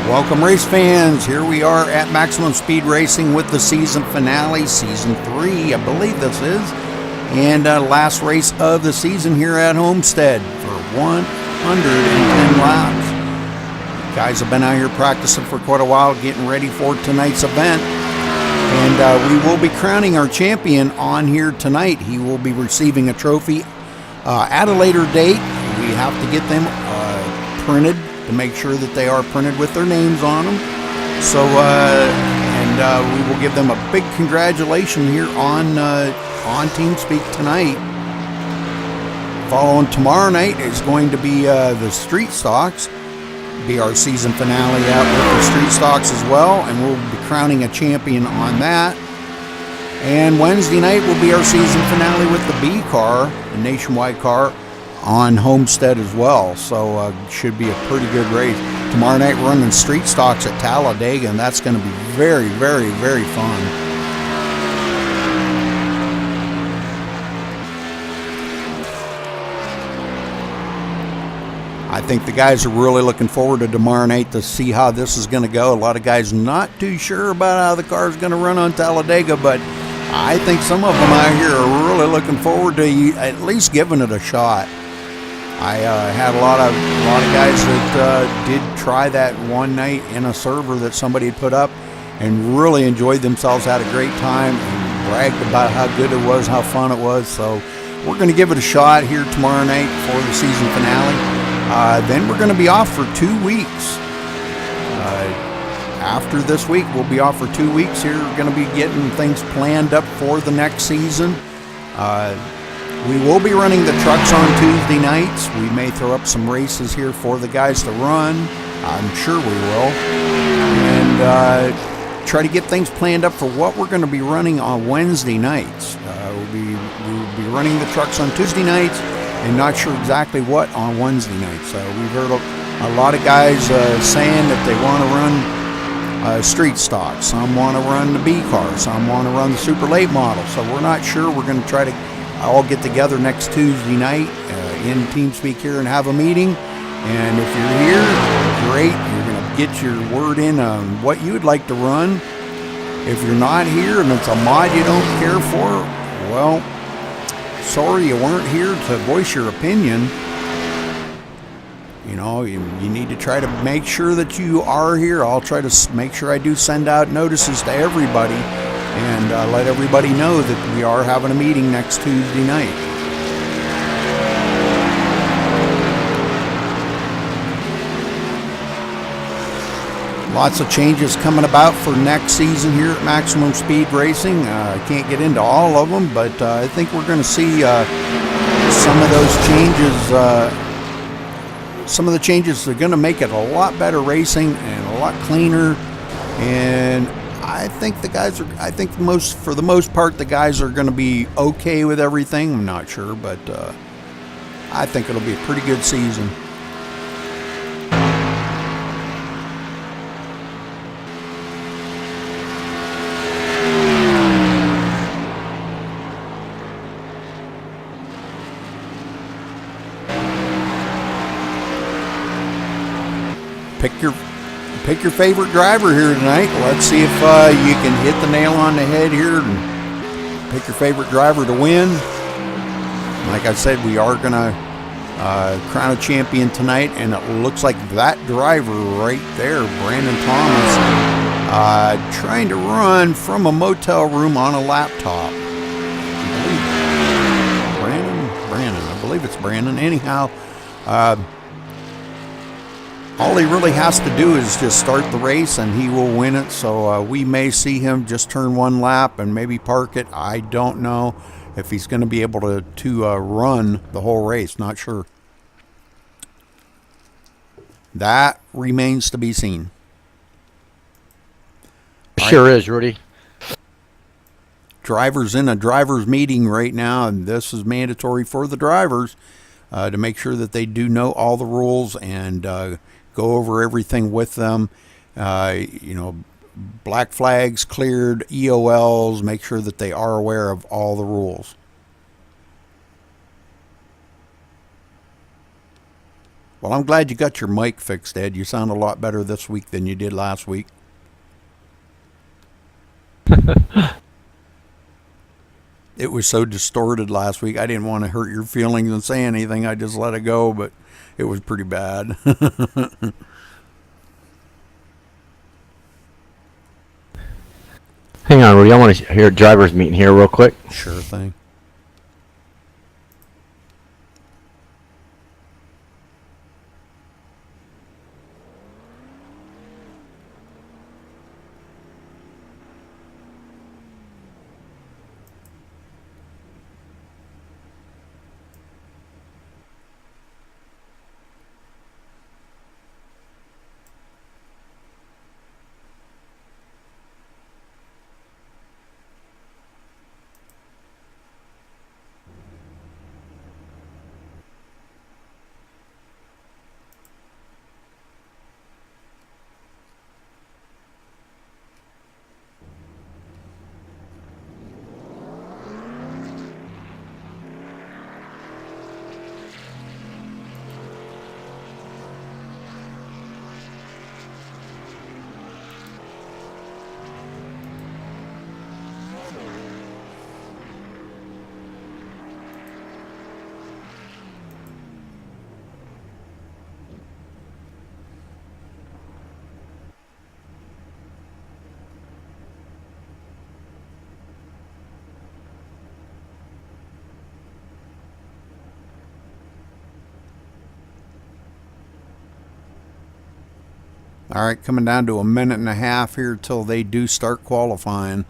Welcome, race fans. Here we are at Maximum Speed Racing with the season finale, season 3, I believe this is, and last race of the season here at Homestead for 110 laps. Guys have been out here practicing for quite a while, getting ready for tonight's event, and we will be crowning our champion on here tonight. He will be receiving a trophy at a later date. We have to get them printed to make sure that they are printed with their names on them. So, we will give them a big congratulations here on TeamSpeak tonight. Following tomorrow night is going to be the Street Stocks. Be our season finale out with the Street Stocks as well, and we'll be crowning a champion on that. And Wednesday night will be our season finale with the B car, the nationwide car, on Homestead as well. So should be a pretty good race. Tomorrow night we're running Street Stocks at Talladega, and that's going to be very, very, very fun. I think the guys are really looking forward to tomorrow night to see how this is going to go. A lot of guys not too sure about how the car is going to run on Talladega, but I think some of them out here are really looking forward to at least giving it a shot. I had a lot of guys that did try that one night in a server that somebody had put up and really enjoyed themselves, had a great time, and bragged about how good it was, how fun it was. So we're going to give it a shot here tomorrow night for the season finale. Then we're going to be off for 2 weeks. After this week, we'll be off for 2 weeks here. We're going to be getting things planned up for the next season. We will be running the trucks on Tuesday nights. We may throw up some races here for the guys to run. I'm sure we will. And try to get things planned up for what we're going to be running on Wednesday nights. We'll be running the trucks on Tuesday nights and not sure exactly what on Wednesday nights. We've heard a lot of guys saying that they want to run street stock. Some want to run the B car. Some want to run the super late model. So we're not sure. We're going to try to all get together next Tuesday night in TeamSpeak here and have a meeting. And if you're here, great. You're going to get your word in on what you would like to run. If you're not here and it's a mod you don't care for, well, sorry you weren't here to voice your opinion. You know, you need to try to make sure that you are here. I'll try to make sure I do send out notices to everybody and let everybody know that we are having a meeting next Tuesday night. Lots of changes coming about for next season here at Maximum Speed Racing. I can't get into all of them, but I think we're going to see some of those changes. Some of the changes are going to make it a lot better racing and a lot cleaner. And I think the guys are, for the most part, the guys are going to be okay with everything. I'm not sure, but I think it'll be a pretty good season. Pick your favorite driver here tonight. Let's see if you can hit the nail on the head here and pick your favorite driver to win. Like I said, we are going to crown a champion tonight, and it looks like that driver right there, Brandon Thomas, trying to run from a motel room on a laptop. I believe it's Brandon. Anyhow, all he really has to do is just start the race and he will win it. So we may see him just turn one lap and maybe park it. I don't know if he's going to be able to run the whole race. Not sure. That remains to be seen. Sure is, Rudy. Drivers in a driver's meeting right now, and this is mandatory for the drivers to make sure that they do know all the rules and go over everything with them. Black flags cleared, EOLs, make sure that they are aware of all the rules. Well, I'm glad you got your mic fixed, Ed. You sound a lot better this week than you did last week. It was so distorted last week. I didn't want to hurt your feelings and say anything. I just let it go, but it was pretty bad. Hang on, Rudy. I want to hear driver's meeting here real quick. Sure thing. All right, coming down to a minute and a half here till they do start qualifying.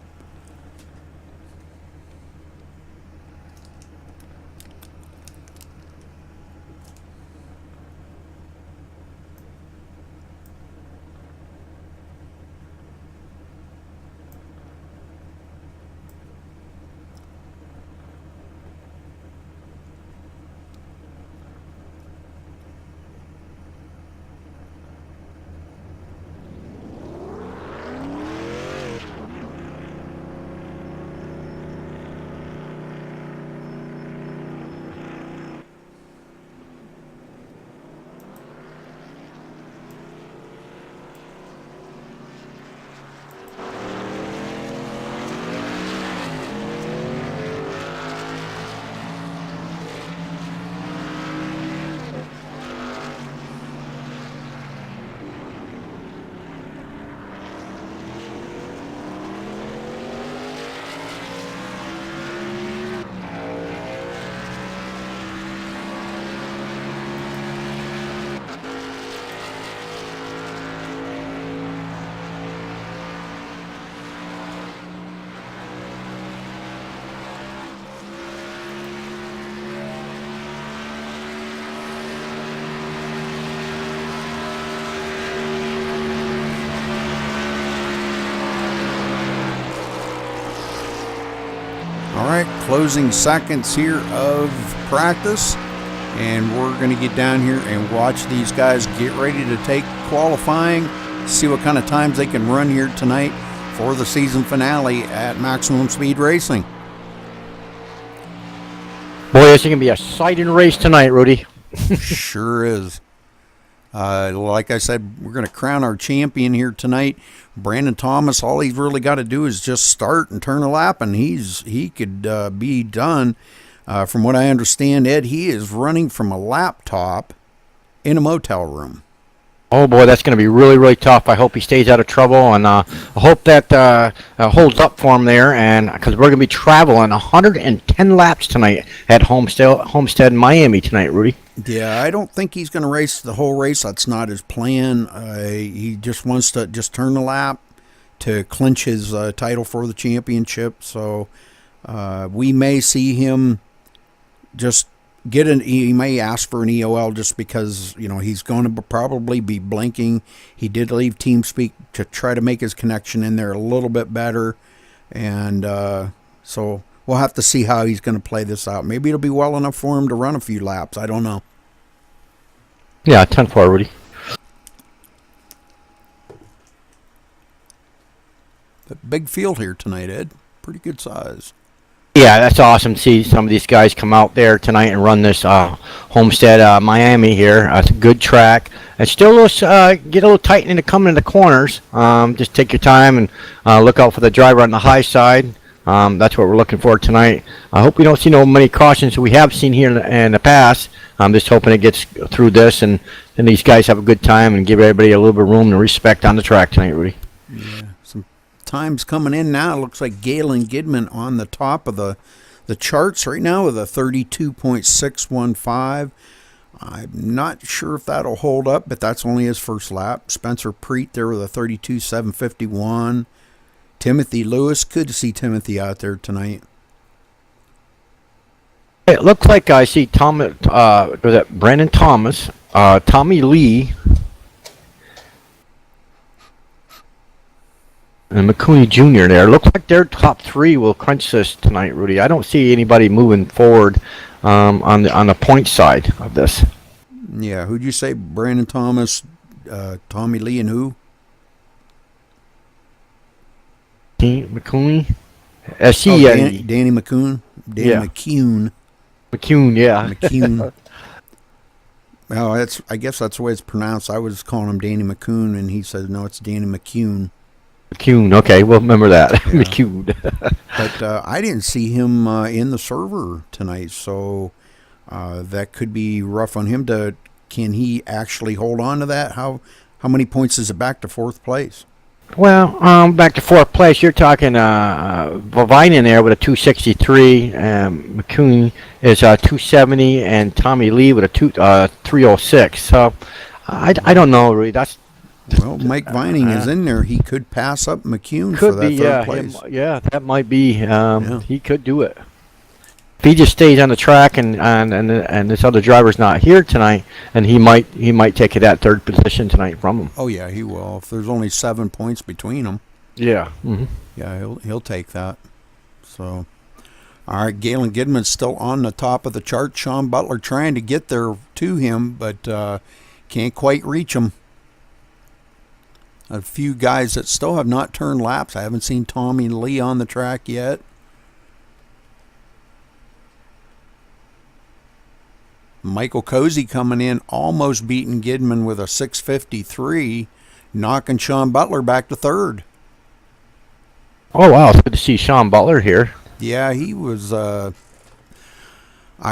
All right, closing seconds here of practice, and we're going to get down here and watch these guys get ready to take qualifying, see what kind of times they can run here tonight for the season finale at Maximum Speed Racing. Boy, it's going to be a exciting race tonight, Rudy. Sure is. Like I said, we're going to crown our champion here tonight. Brandon Thomas, all he's really got to do is just start and turn a lap, and he could be done. From what I understand, Ed, he is running from a laptop in a motel room. Oh, boy, that's going to be really, really tough. I hope he stays out of trouble, and I hope that holds up for him there, and because we're going to be traveling 110 laps tonight at Homestead, Miami tonight, Rudy. Yeah, I don't think he's going to race the whole race. That's not his plan. He just wants to just turn the lap to clinch his title for the championship. So we may see him just he may ask for an EOL just because, he's going to probably be blinking. He did leave TeamSpeak to try to make his connection in there a little bit better. And so we'll have to see how he's going to play this out. Maybe it'll be well enough for him to run a few laps. I don't know. Yeah, 10-4, Rudy. But big field here tonight, Ed. Pretty good size. Yeah, that's awesome to see some of these guys come out there tonight and run this Homestead Miami here. It's a good track. It's still a little, get a little tight into coming in the corners. Just take your time and look out for the driver on the high side. That's what we're looking for tonight. I hope we don't see no many cautions we have seen here in the past. I'm just hoping it gets through this and these guys have a good time and give everybody a little bit of room and respect on the track tonight, Rudy. Yeah, some times coming in now. It looks like Galen Gidman on the top of the charts right now with a 32.615. I'm not sure if that'll hold up, but that's only his first lap. Spencer Preet there with a 32.751. Timothy Lewis, good to see Timothy out there tonight. It looks like I see was that Brandon Thomas, Tommy Lee, and McCooney Jr. there. Looks like their top three will crunch this tonight, Rudy. I don't see anybody moving forward on the point side of this. Yeah, who'd you say? Brandon Thomas, Tommy Lee, and who? McCooney? Danny McCoon? Danny McCune. McCune, yeah. McCune. Well, I guess that's the way it's pronounced. I was calling him Danny McCoon, and he said, no, it's Danny McCune. McCune, okay, we'll remember that. Yeah. McCune. But I didn't see him in the server tonight, so that could be rough on him. Can he actually hold on to that? How many points is it back to fourth place? Well, back to fourth place, you're talking Vavine in there with a 263, McCoon is 270, and Tommy Lee with a 306. So I don't know, really. Well, Mike Vining is in there. He could pass up McCune for that third place. That might be. He could do it. If he just stays on the track and this other driver's not here tonight, and he might take that third position tonight from him. Oh yeah, he will. If there's only 7 points between them. Yeah. Mm-hmm. Yeah, he'll take that. So, all right, Galen Gidman's still on the top of the chart. Sean Butler trying to get there to him, but can't quite reach him. A few guys that still have not turned laps. I haven't seen Tommy Lee on the track yet. Michael Cozy coming in, almost beating Gidman with a 6:53, knocking Sean Butler back to third. Oh, wow. It's good to see Sean Butler here. Yeah, he was, I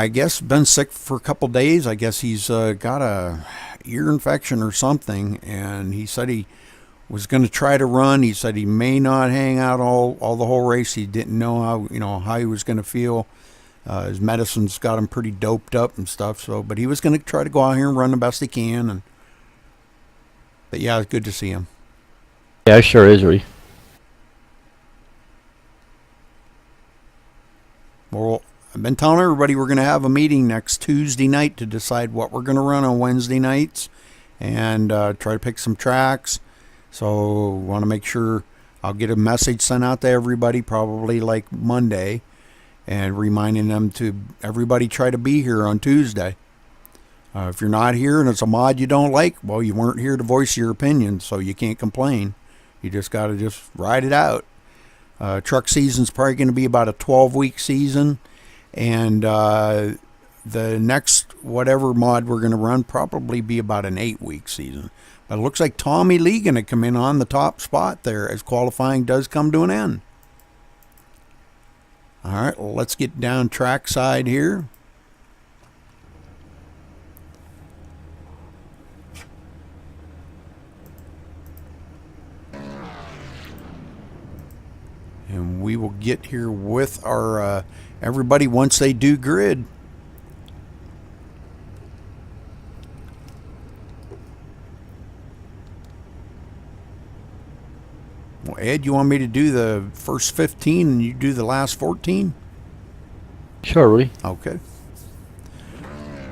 guess, been sick for a couple days. I guess he's got a ear infection or something, and he said he was going to try to run. He said he may not hang out all the whole race. He didn't know how he was going to feel. His medicine's got him pretty doped up and stuff. But he was going to try to go out here and run the best he can. But yeah, it's good to see him. Yeah, it sure is, Rudy. Well, I've been telling everybody we're going to have a meeting next Tuesday night to decide what we're going to run on Wednesday nights and try to pick some tracks. So want to make sure I'll get a message sent out to everybody probably like Monday and reminding them to everybody try to be here on Tuesday. If you're not here and it's a mod you don't like, well, you weren't here to voice your opinion, so you can't complain. You just got to just ride it out. Truck season's probably going to be about a 12-week season, and the next whatever mod we're going to run probably be about an 8-week season. But it looks like Tommy Lee going to come in on the top spot there as qualifying does come to an end. All right, well, let's get down track side here. And we will get here with our everybody once they do grid. Well, Ed, you want me to do the first 15 and you do the last 14? Sure, Rudy. Okay.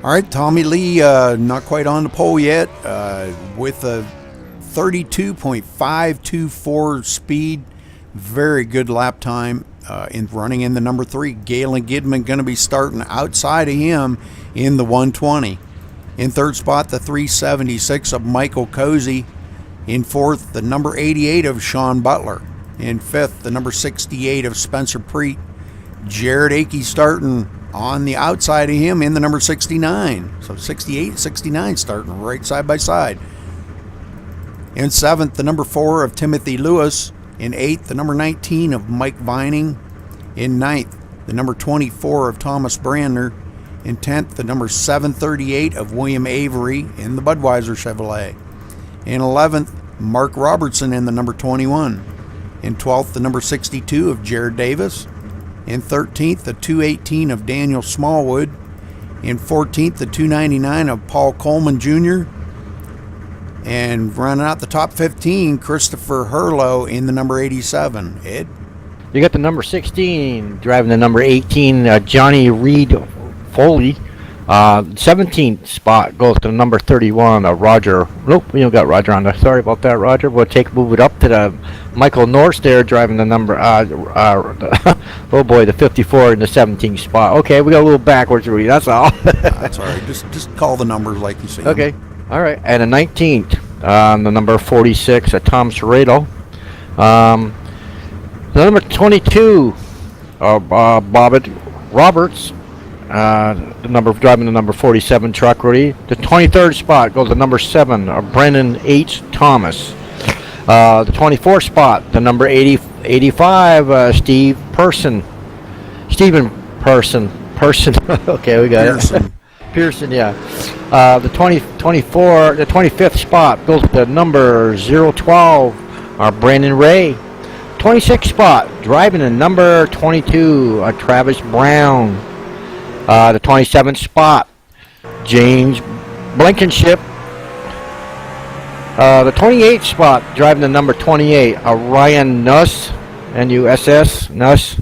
All right, Tommy Lee, not quite on the pole yet, with a 32.524 speed. Very good lap time in running in the number 3. Galen Gidman going to be starting outside of him in the 120. In third spot, the 376 of Michael Cozy. In fourth, the number 88 of Sean Butler. In fifth, the number 68 of Spencer Preet. Jared Akey starting on the outside of him in the number 69. So 68, 69 starting right side by side. In 7th, the number 4 of Timothy Lewis. In 8th, the number 19 of Mike Vining. In 9th, the number 24 of Thomas Brandner. In 10th, the number 738 of William Avery in the Budweiser Chevrolet. In 11th, Mark Robertson in the number 21. In 12th, the number 62 of Jared Davis. In 13th, the 218 of Daniel Smallwood. In 14th, the 299 of Paul Coleman Jr. And running out the top 15, Christopher Hurlow in the number 87. Ed? You got the number 16 driving the number 18, Johnny Reed Foley. 17th spot goes to number 31, Roger. Nope, we don't got Roger on there. Sorry about that, Roger. We'll move it up to the Michael Norris there driving the number, oh boy, the 54 in the 17th spot. Okay, we got a little backwards, Rudy. That's all. That's all right. Just call the numbers like you see them. Okay, all right. And the 19th, the number 46, Tom Serrato. The number 22, Bobbit Roberts. Driving the number 47 truck, Rudy. The 23rd spot goes to number 7, Brennan H. Thomas. The 24th spot, the number 85, Stephen Person. Okay, we got Pearson. it. Pearson, yeah. The 25th spot goes to number 012, Brandon Ray. 26th spot, driving the number 22, Travis Brown. The 27th spot, James Blankenship. The 28th spot, driving the number 28, Ryan Nuss, N-U-S-S, Nuss.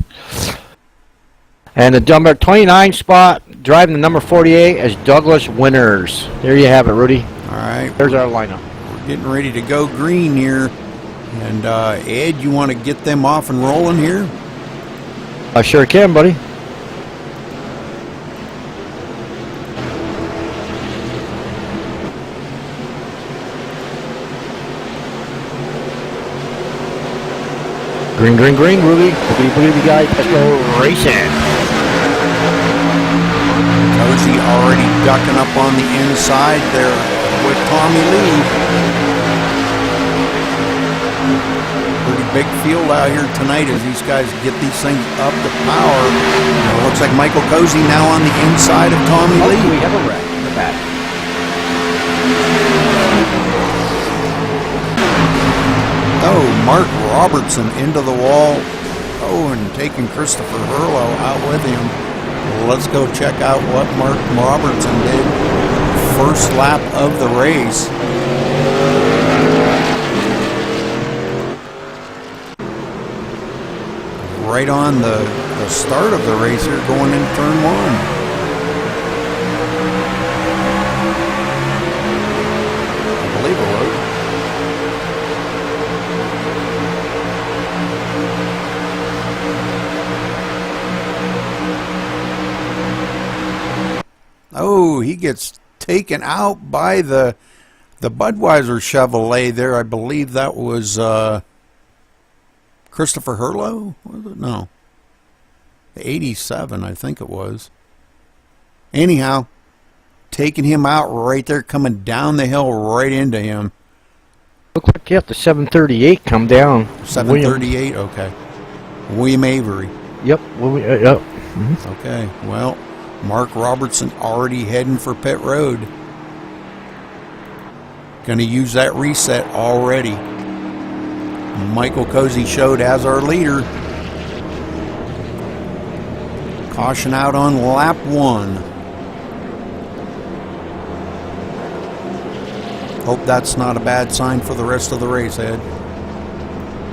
And the number 29 spot, driving the number 48, is Douglas Winters. There you have it, Rudy. All right. There's our lineup. We're getting ready to go green here. And Ed, you want to get them off and rolling here? I sure can, buddy. Green, green, green, Ruby. Boogity, boogity, guys. Let's go racing. Cozy already ducking up on the inside there with Tommy Lee. Pretty big field out here tonight as these guys get these things up to power. Looks like Michael Cozy now on the inside of Tommy Lee. We have a wreck in the back. Oh, Mark Robertson into the wall. Oh, and taking Christopher Hurlow out with him. Let's go check out what Mark Robertson did. First lap of the race. Right on the start of the race here, going into turn 1. I believe it was. Oh, he gets taken out by the Budweiser Chevrolet there. I believe that was Christopher Hurlow? Was it? No. The 87, I think it was. Anyhow, taking him out right there, coming down the hill right into him. Looks like you have the 738 come down. 738, okay. William Avery. Yep. Yep. Mm-hmm. Okay, well, Mark Robertson already heading for pit road. Going to use that reset already. Michael Cozy showed as our leader. Caution out on lap 1. Hope that's not a bad sign for the rest of the race, Ed.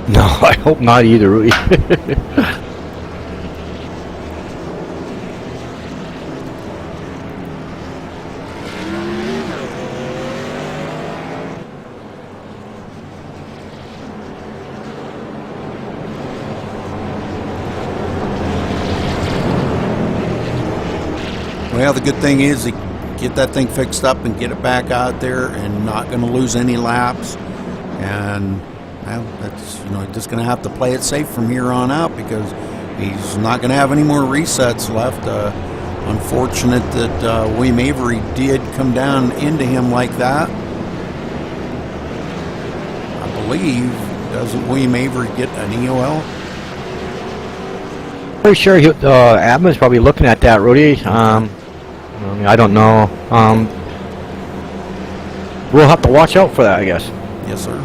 No, I hope not either, Rudy. Well, the good thing is they get that thing fixed up and get it back out there and not going to lose any laps. And well, that's just going to have to play it safe from here on out because He's not going to have any more resets left. Unfortunate that William Avery did come down into him like that. I believe, doesn't William Avery get an EOL? Pretty sure admin's probably looking at that, Rudy. I don't know. We'll have to watch out for that, I guess. Yes, sir.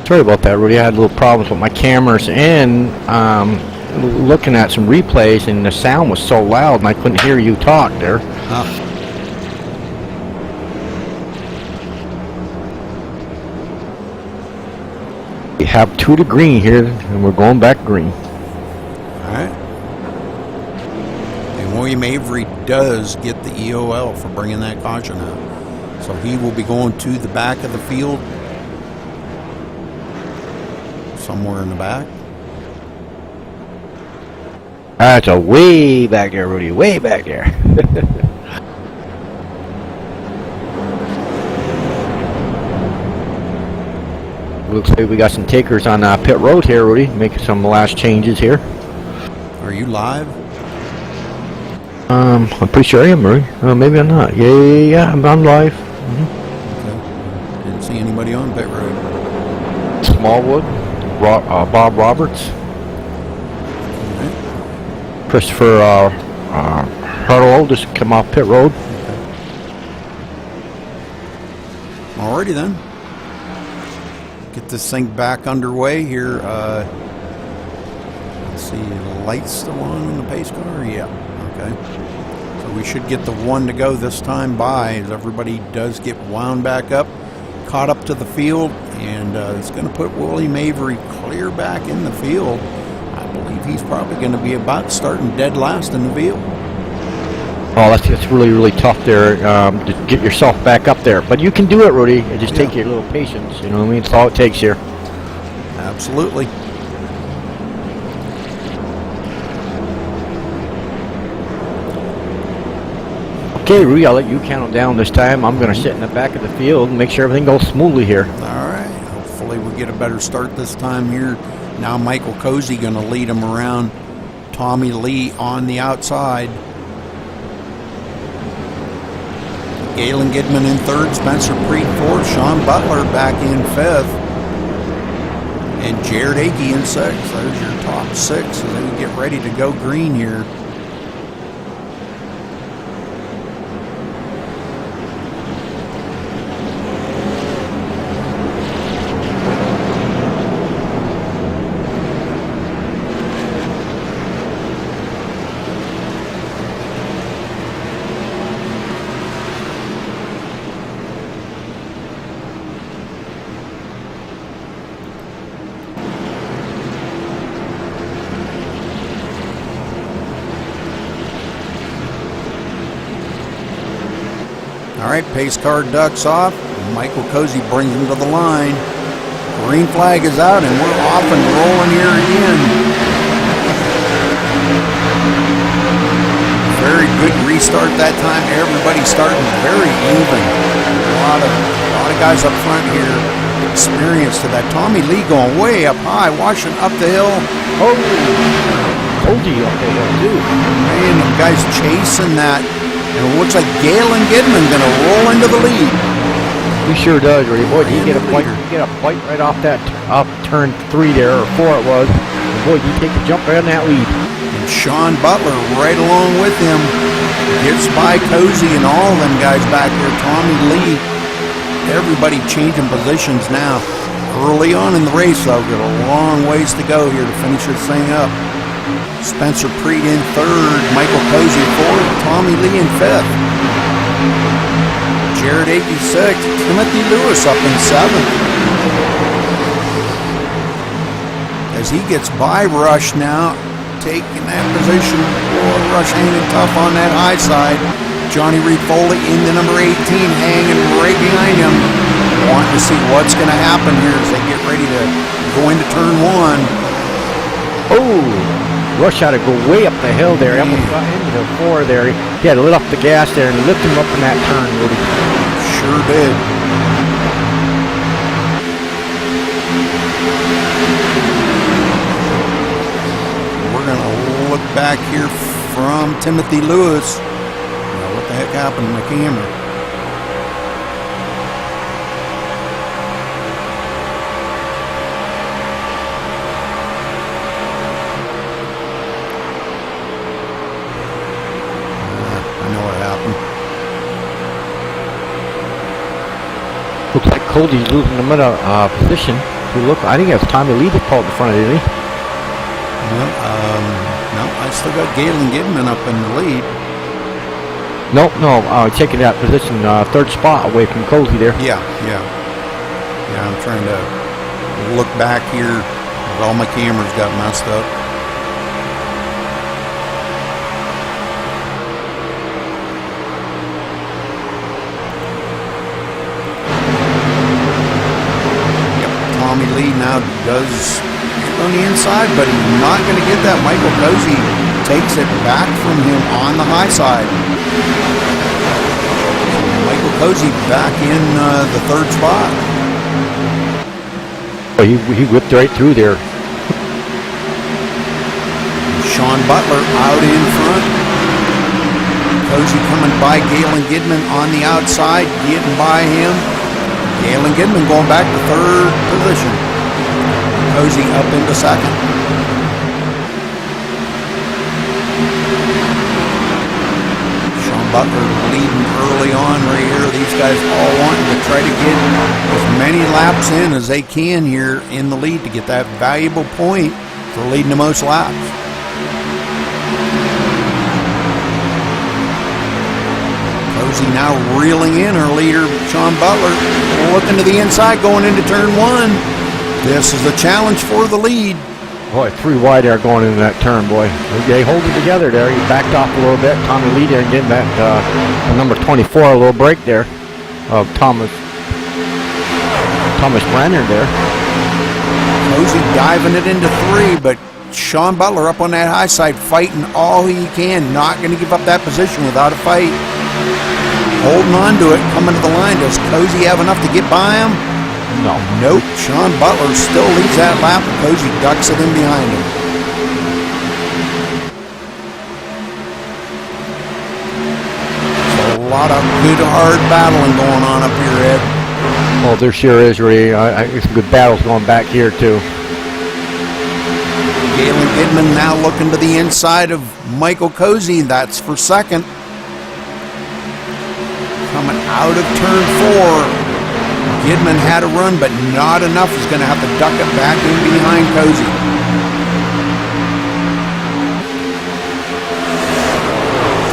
Sorry about that, Rudy. I had little problems with my cameras and looking at some replays, and the sound was so loud and I couldn't hear you talk there. We have 2 to green here, and we're going back green. Alright. And William Avery does get the EOL for bringing that caution out. So he will be going to the back of the field. Somewhere in the back. That's a way back there, Rudy. Way back there. Looks like we got some takers on pit road here, Rudy. Making some last changes here. Are you live? I'm pretty sure I am, Rudy. Maybe I'm not. Yeah, I'm live. Okay. Didn't see anybody on pit road. Smallwood, Bob Roberts, Okay. Christopher Harlow just come off pit road. Alrighty then. Get this thing back underway here. Let's see, the lights still on in the pace car? Yeah, okay. So we should get the 1 to go this time by as everybody does get wound back up, caught up to the field, and it's going to put William Avery clear back in the field. I believe he's probably going to be about starting dead last in the field. Oh, that's really, really tough there to get yourself back up there. But you can do it, Rudy. It just take your little patience. You know what I mean? It's all it takes here. Absolutely. Okay, Rudy, I'll let you count it down this time. I'm going to sit in the back of the field and make sure everything goes smoothly here. All right. Hopefully we get a better start this time here. Now Michael Cozy going to lead him around. Tommy Lee on the outside. Galen Gidman in third, Spencer Preet fourth, Sean Butler back in fifth, and Jared Akey in sixth. There's your top 6 as they get ready to go green here. All right, pace car ducks off. Michael Cozy brings him to the line. Green flag is out, and we're off and rolling here again. Very good restart that time. Everybody starting very even. A lot of guys up front here experienced to that. Tommy Lee going way up high, washing up the hill. Oh, Cozy up there too. Man, the guys chasing that. And it looks like Galen Gidman going to roll into the lead. He sure does, Rudy. Boy, did he get a point? He get a point right off that turn 3 there, or 4 it was. And boy, did he take the jump right on that lead. And Sean Butler right along with him gets by Cozy and all of them guys back there. Tommy Lee, everybody changing positions now. Early on in the race, though, got a long ways to go here to finish this thing up. Spencer Preet in third, Michael Cozy fourth, Tommy Lee in fifth. Jared Akey sixth, Timothy Lewis up in seventh. As he gets by Rush now, taking that position. Boy, Rush hanging tough on that high side. Johnny Reed Foley into number 18, hanging right behind him. Wanting to see what's going to happen here as they get ready to go into turn 1. Oh! Rush had to go way up the hill there. He almost got into the four there. He had to let off the gas there and lift him up in that turn, Rudy. Sure did. We're going to look back here from Timothy Lewis. Now, what the heck happened to the camera? Looks like Cody's losing a minute position. I think it's time to lead the pole at the front of it, isn't he? No, I still got Galen Gidman up in the lead. No, taking that position, third spot away from Cody there. Yeah, I'm trying to look back here. All my cameras got messed up. Tommy Lee now does get on the inside, but he's not going to get that. Michael Cozy takes it back from him on the high side. Michael Cozy back in the third spot. Oh, he whipped right through there. Sean Butler out in front. Cozy coming by Galen Gidman on the outside, getting by him. Galen Gidman going back to third position. Cozy up into second. Sean Butler leading early on right here. These guys all wanting to try to get as many laps in as they can here in the lead to get that valuable point for leading the most laps. Cozy now reeling in her leader, Sean Butler, looking to the inside going into turn one. This is a challenge for the lead. Boy, 3 wide there going into that turn, boy. They hold it together there. He backed off a little bit. Tommy Lee there getting that number 24, a little break there of Thomas Brenner there. Cozy diving it into 3, but Sean Butler up on that high side fighting all he can. Not going to give up that position without a fight. Holding on to it, coming to the line. Does Cozy have enough to get by him? No. Nope. Sean Butler still leads that lap, and Cozy ducks it in behind him. There's a lot of good, hard battling going on up here, Ed. Oh, there sure is, Ray. Some good battles going back here, too. Galen Gidman now looking to the inside of Michael Cozy. That's for second. Coming out of turn 4. Gidman had a run, but not enough. He's going to have to duck it back in behind Cozy.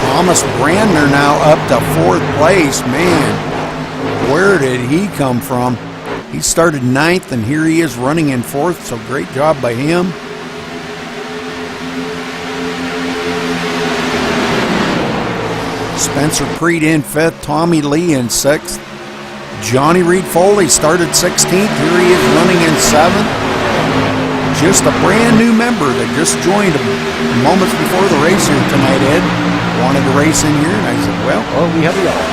Thomas Brandner now up to 4th place. Man, where did he come from? He started 9th, and here he is running in 4th, so great job by him. Spencer Preet in 5th, Tommy Lee in 6th. Johnny Reed Foley started 16th. Here he is running in 7th. Just a brand new member that just joined moments before the race here tonight, Ed. Wanted to race in here, and I said, well, we have it all.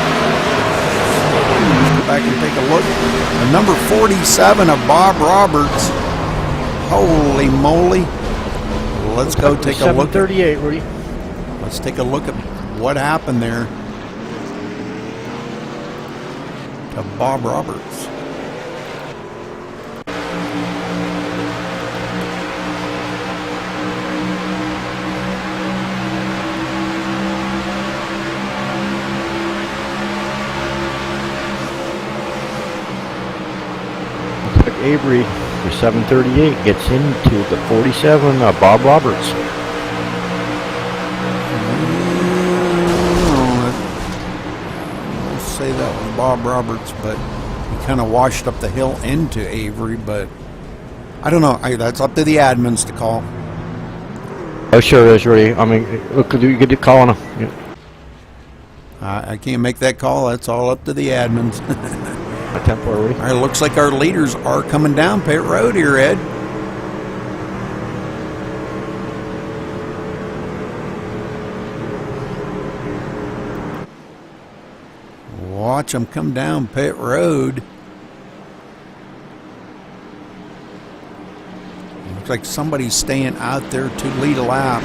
Let's go back and take a look. The number 47 of Bob Roberts. Holy moly. Let's go take a look. 738, Rudy. Let's take a look at what happened there to Bob Roberts. Looks like Avery for 738 gets into the 47 of Bob Roberts. Say that was Bob Roberts, but he kind of washed up the hill into Avery, but I don't know. That's up to the admins to call. Oh, sure is, Rudy. I mean, look, you get to call on him. I can't make that call. That's all up to the admins. Temporary. All right, looks like our leaders are coming down pit road here, Ed. watch them come down pit road. Looks like somebody's staying out there to lead a lap.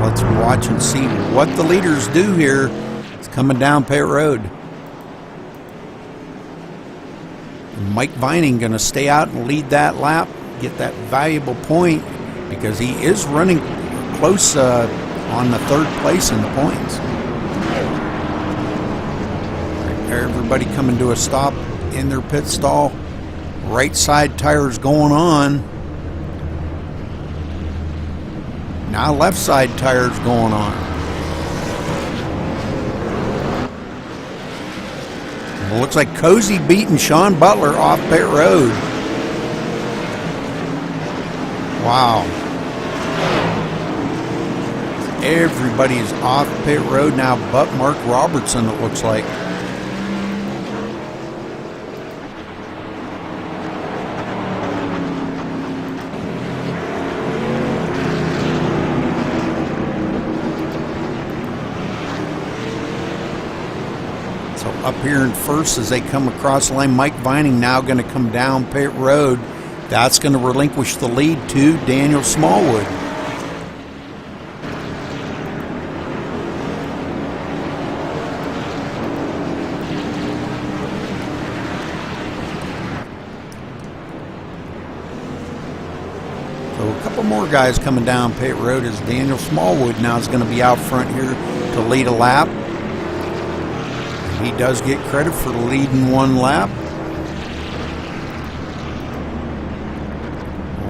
Let's watch and see what the leaders do here. It's coming down pit road. Mike Vining going to stay out and lead that lap, get that valuable point, because he is running close on the third place in the points. Right, everybody coming to a stop in their pit stall. Right side tires going on. Now left side tires going on. Well, looks like Cozy beating Sean Butler off pit road. Wow. Everybody's off pit road now but Mark Robertson, it looks like. So up here in first as they come across the line, Mike Vining now going to come down pit road. That's going to relinquish the lead to Daniel Smallwood. So a couple more guys coming down pit road as Daniel Smallwood now is going to be out front here to lead a lap. He does get credit for leading one lap.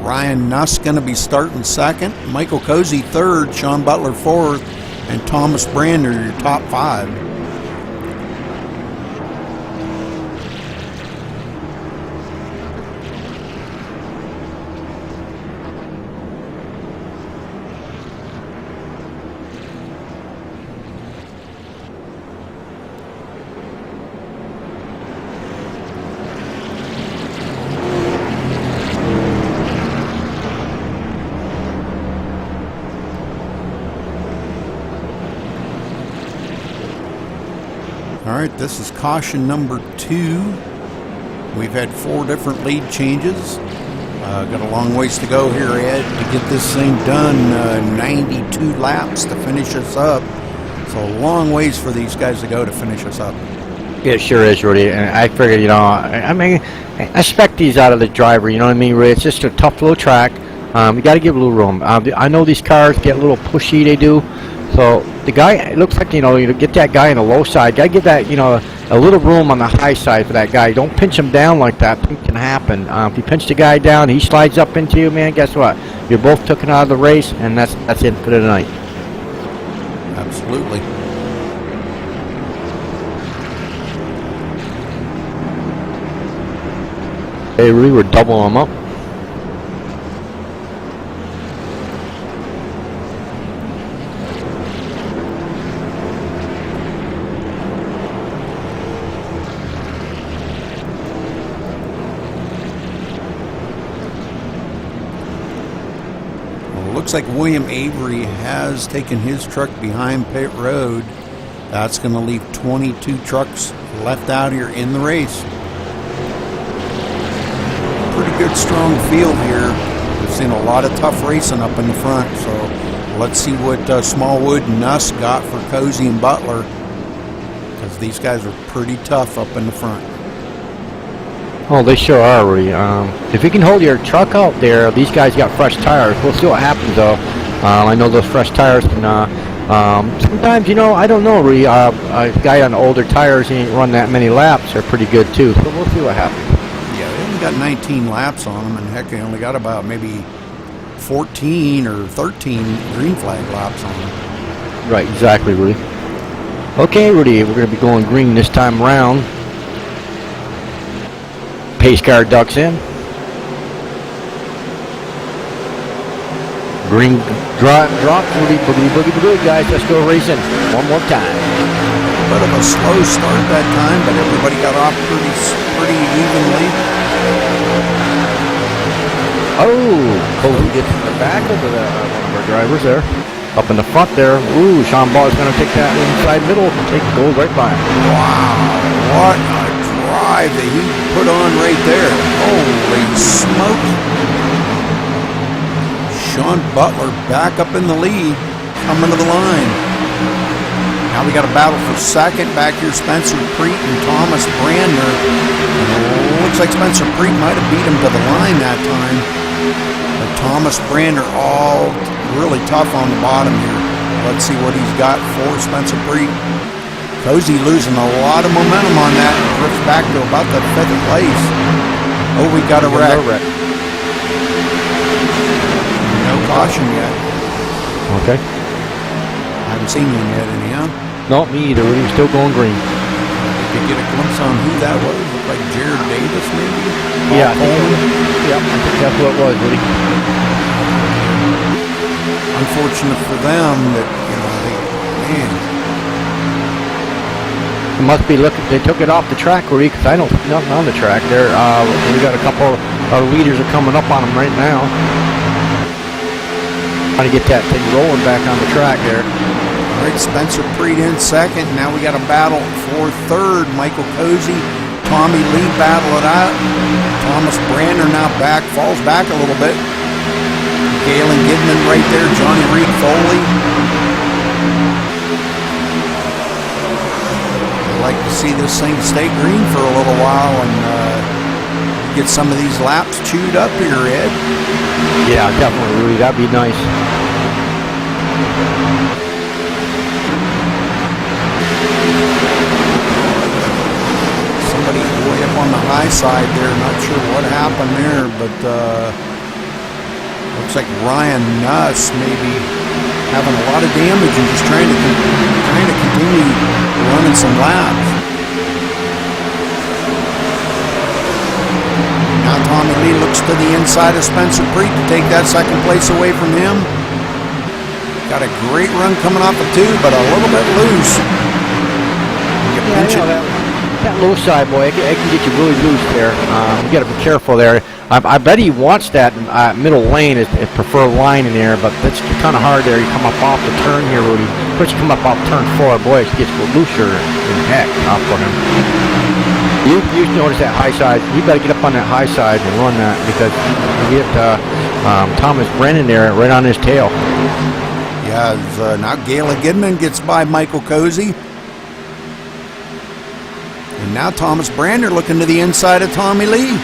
Ryan Nuss going to be starting second. Michael Cozy third. Sean Butler fourth. And Thomas Brander your top five. All right, this is caution number 2. We've had 4 different lead changes. Got a long ways to go here, Ed, to get this thing done. 92 laps to finish us up. So a long ways for these guys to go to finish us up. It sure is, Rudy. And I figured, you know, I mean, I expect these out of the driver, you know what I mean, Rudy? It's just a tough little track. You got to give a little room. I know these cars get a little pushy, they do. So the guy, it looks like, you know, you get that guy on the low side. Got to give that, you know, a little room on the high side for that guy. Don't pinch him down like that. It can happen. If you pinch the guy down, he slides up into you, man, guess what? You're both taken out of the race, and that's it for the night. Absolutely. Hey, Rudy, we're doubling them up. Looks like William Avery has taken his truck behind pit road. That's going to leave 22 trucks left out here in the race. Pretty good, strong field here. We've seen a lot of tough racing up in the front. So let's see what Smallwood and Nuss got for Cozy and Butler, because these guys are pretty tough up in the front. Oh, they sure are, Rudy. If you can hold your truck out there, these guys got fresh tires. We'll see what happens, though. I know those fresh tires can, sometimes, you know, I don't know, Rudy. A guy on older tires, he ain't run that many laps. They're pretty good, too. So we'll see what happens. Yeah, they only got 19 laps on them, and heck, they only got about maybe 14 or 13 green flag laps on them. Right, exactly, Rudy. Okay, Rudy, we're going to be going green this time around. Pace car ducks in. Green drop, boogie, boogie, boogie, boogie, guys. Let's go racing one more time. Bit of a slow start that time, but everybody got off pretty evenly. Oh, Cody gets in the back of one of our drivers there. Up in the front there. Ooh, Sean Ball is going to take that inside middle and goes right by him. Wow, what a drive that he put on right there. Holy smoke. Sean Butler back up in the lead, coming to the line. Now we got a battle for second. Back here, Spencer Preet and Thomas Brandner. Looks like Spencer Preet might have beat him to the line that time. But Thomas Brandner all really tough on the bottom here. Let's see what he's got for Spencer Preet. Cozy losing a lot of momentum on that. Drifts back to about the 5th place. Oh, we got a wreck. No caution yet. Okay. I haven't seen one yet, anyhow. No, me either. We're still going green. You could get a glimpse on who that was. Looked like Jared Davis, maybe? Yeah, I think that's what it was, Woody. Unfortunate for them that, man. It must be looking. They took it off the track, Woody, because I don't see nothing on the track there. We got a couple of leaders are coming up on them right now. Trying to get that thing rolling back on the track there. All right, Spencer Preet in second. Now we got a battle for third. Michael Cozy, Tommy Lee battle it out. Thomas Brandner now falls back a little bit. Galen Gidman right there. Johnny Reed Foley. I'd like to see this thing stay green for a little while and get some of these laps chewed up here, Ed. Yeah, definitely, Rudy. That'd be nice. Somebody way up on the high side there. Not sure what happened there, but looks like Ryan Nuss maybe having a lot of damage and just trying to continue running some laps. Now Tommy Lee looks to the inside of Spencer Preet to take that second place away from him. Got a great run coming off of 2, but a little bit loose. You pinch it. That low side, boy, it can get you really loose there. You got to be careful there. I bet he wants that middle lane, his preferred line in there, but that's kind of hard there. You come up off the turn here, Rudy. First you come up off turn 4, boy, it gets looser than heck off for him. You notice that high side. You better get up on that high side and run that because you get Thomas Brennan there right on his tail. Yeah, now Galen Gidman gets by Michael Cozy. And now Thomas Brandner looking to the inside of Tommy Lee.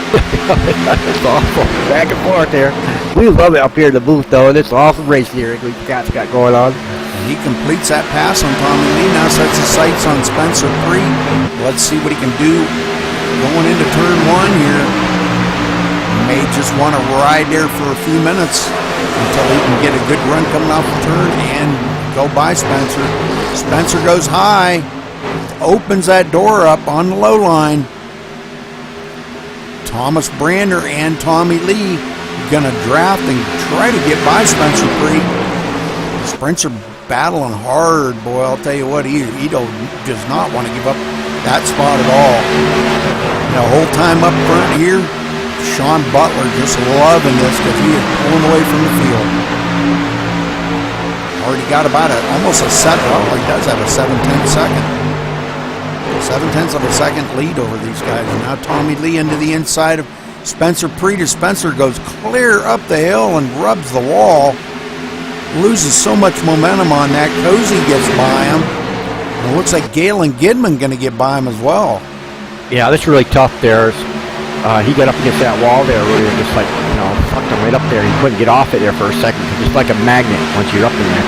It's awful. Back and forth there. We love it up here in the booth, though, and it's an awesome race here we've got going on. And he completes that pass on Tommy Lee. Now sets his sights on Spencer Preet. Let's see what he can do going into turn 1 here. He may just want to ride there for a few minutes until he can get a good run coming off the turn and go by Spencer. Spencer goes high, opens that door up on the low line. Thomas Brandner and Tommy Lee gonna draft and try to get by Spencer Preet. Spencer battling hard, boy. I'll tell you what, he does not want to give up that spot at all. The whole time up front here, Sean Butler just loving this because he is pulling away from the field. Already got about almost a set. Well, he does have a 7/10 second. 7/10 of a second lead over these guys. And now Tommy Lee into the inside of Spencer Preet. Spencer goes clear up the hill and rubs the wall. Loses so much momentum on that. Cozy gets by him. And it looks like Galen Gidman going to get by him as well. Yeah, that's really tough there. He got up against that wall there, really, and just fucked him right up there. He couldn't get off it there for a second. Just like a magnet once you're up in there.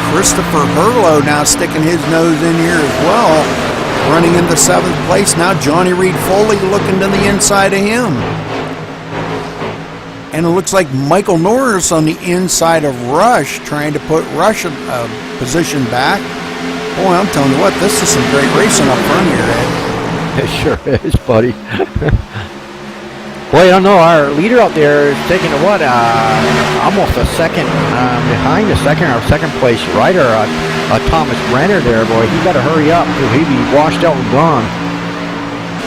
Christopher Herlow now sticking his nose in here as well. Running into 7th place. Now Johnny Reed Foley looking to the inside of him. And it looks like Michael Norris on the inside of Rush, trying to put Rush position back. Boy, I'm telling you what, this is some great racing up front here, Ed. It sure is, buddy. Well, I don't know. Our leader out there is taking almost a second behind the second place rider, Thomas Brenner there, boy. He got to hurry up. He'd be washed out and gone.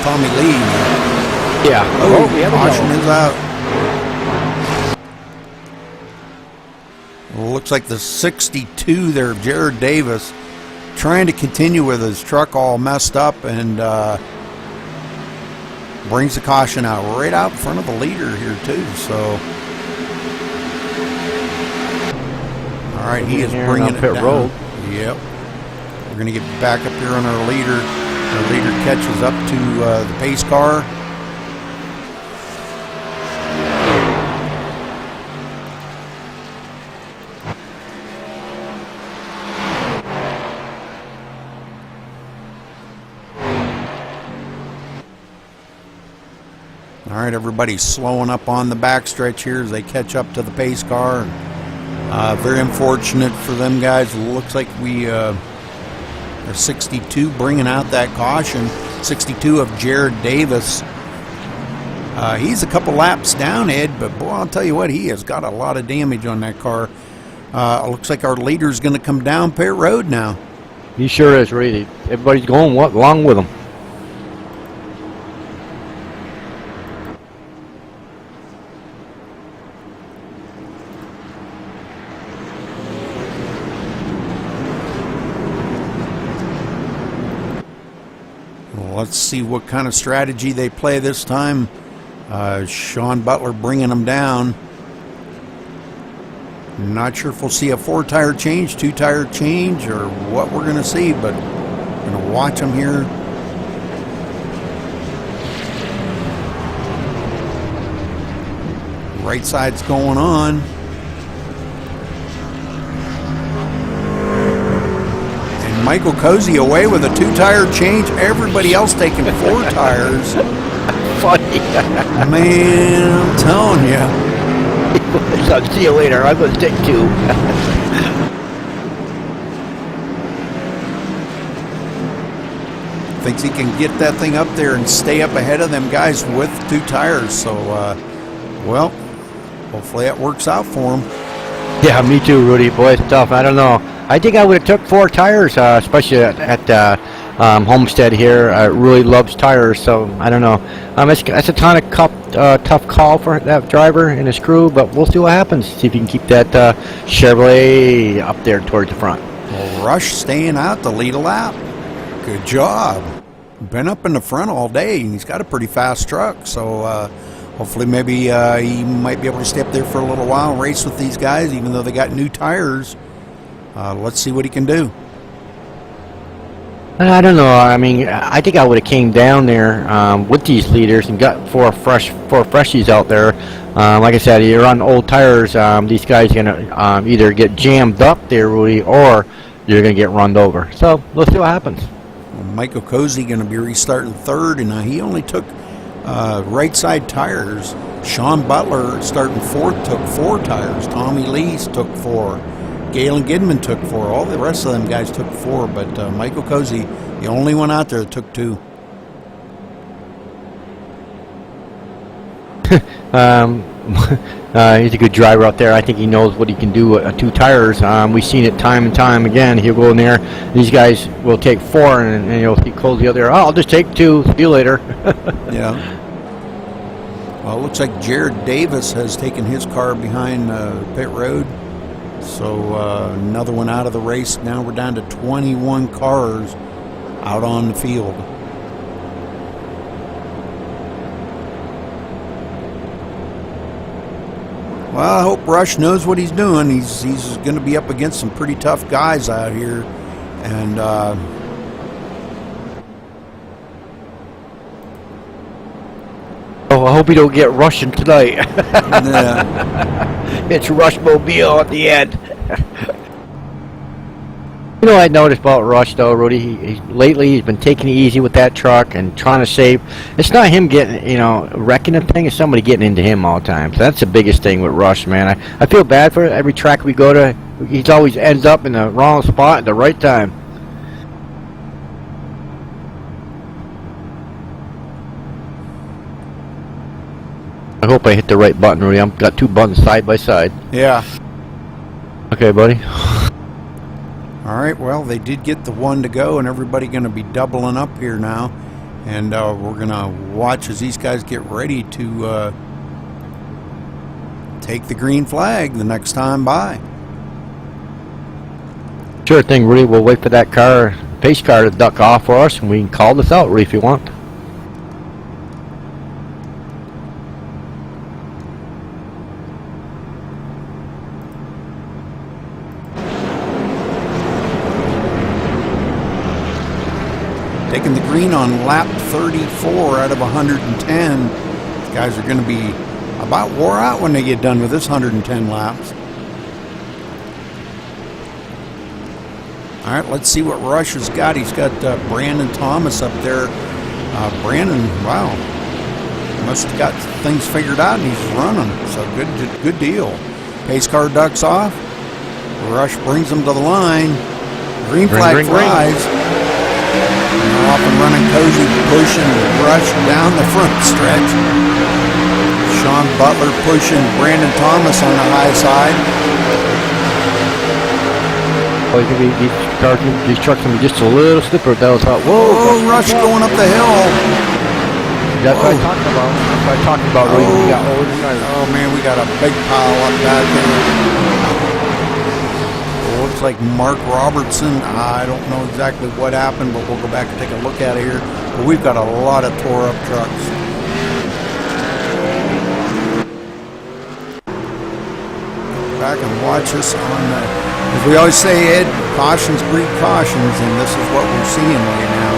Tommy Lee. Yeah. Caution is out. Looks like the 62 there, Jared Davis, trying to continue with his truck all messed up, and brings the caution out right out in front of the leader here too. So, all right, he is bringing it down. Road. Yep. We're going to get back up here on our leader. Our leader catches up to the pace car. All right, everybody's slowing up on the backstretch here as they catch up to the pace car. Very unfortunate for them guys. Looks like we are 62 bringing out that caution. 62 of Jared Davis. He's a couple laps down, Ed, but boy, I'll tell you what, he has got a lot of damage on that car. Looks like our leader's going to come down pit road now. He sure is, really. Everybody's going along with him. Let's see what kind of strategy they play this time. Sean Butler bringing them down. Not sure if we'll see a 4-tire change, 2-tire change, or what we're going to see, but I'm going to watch them here. Right side's going on. Michael Cozy away with a 2-tire change. Everybody else taking 4 tires. Funny. Man, I'm telling you. I'll see you later. I'm going to take 2. Thinks he can get that thing up there and stay up ahead of them guys with 2 tires. So, well, hopefully that works out for him. Yeah, me too, Rudy. Boy, it's tough. I don't know. I think I would have took 4 tires, especially at Homestead here. Really loves tires, so I don't know. That's a ton of tough call for that driver and his crew, but we'll see what happens. See if you can keep that Chevrolet up there towards the front. Well, Rush staying out to lead a lap. Good job. Been up in the front all day, and he's got a pretty fast truck, so hopefully maybe he might be able to stay up there for a little while and race with these guys, even though they got new tires. Let's see what he can do. I don't know. I mean, I think I would have came down there with these leaders and got four freshies out there. Like I said, you're on old tires. These guys are gonna either get jammed up there, Rudy, or you're gonna get run over. So let's see what happens. Well, Michael Cozy going to be restarting third, and he only took right side tires. Sean Butler starting fourth took 4 tires. Tommy Lees took 4. Galen Gidman took 4. All the rest of them guys took 4, but Michael Cozy, the only one out there that took 2. He's a good driver out there. I think he knows what he can do with 2 tires. We've seen it time and time again. He'll go in there. These guys will take 4, and you'll see Cozy out there. Oh, I'll just take 2. See you later. Yeah. Well, it looks like Jared Davis has taken his car behind pit road. So another one out of the race. Now we're down to 21 cars out on the field. Well, I hope Rush knows what he's doing. He's going to be up against some pretty tough guys out here, and I hope he don't get Russian tonight. yeah. It's Rushmobile at the end. You know, I noticed about Rush though, Rudy. Lately he's been taking it easy with that truck and trying to save. It's not him getting, wrecking the thing. It's somebody getting into him all the time. So that's the biggest thing with Rush, man. I feel bad for every track we go to. He always ends up in the wrong spot at the right time. I hope I hit the right button, Rudy. I've got 2 buttons side by side. Yeah. Okay, buddy. All right, well, they did get the 1 to go, and everybody going to be doubling up here now. And we're going to watch as these guys get ready to take the green flag the next time by. Sure thing, Rudy. We'll wait for that car, pace car, to duck off for us, and we can call this out, Rudy, if you want. Taking the green on lap 34 out of 110. These guys are going to be about wore out when they get done with this 110 laps. All right, let's see what Rush has got. He's got Brandon Thomas up there. Brandon, wow, must have got things figured out, and he's running. So good deal. Pace car ducks off. Rush brings him to the line. Green flag flies. Off and running, Cozy pushing Rush down the front stretch. Sean Butler pushing Brandon Thomas on the high side. Well, these trucks can be just a little slippery. That was hot. Whoa, Rush going up the hill. That's what I'm talking about. That's what I'm talking about. Oh man, we got a big pile up back there. Looks like Mark Robertson. I don't know exactly what happened, but we'll go back and take a look at it here. But we've got a lot of tore up trucks. Back and watch us on the, as we always say, Ed, cautions breed cautions, and this is what we're seeing right now.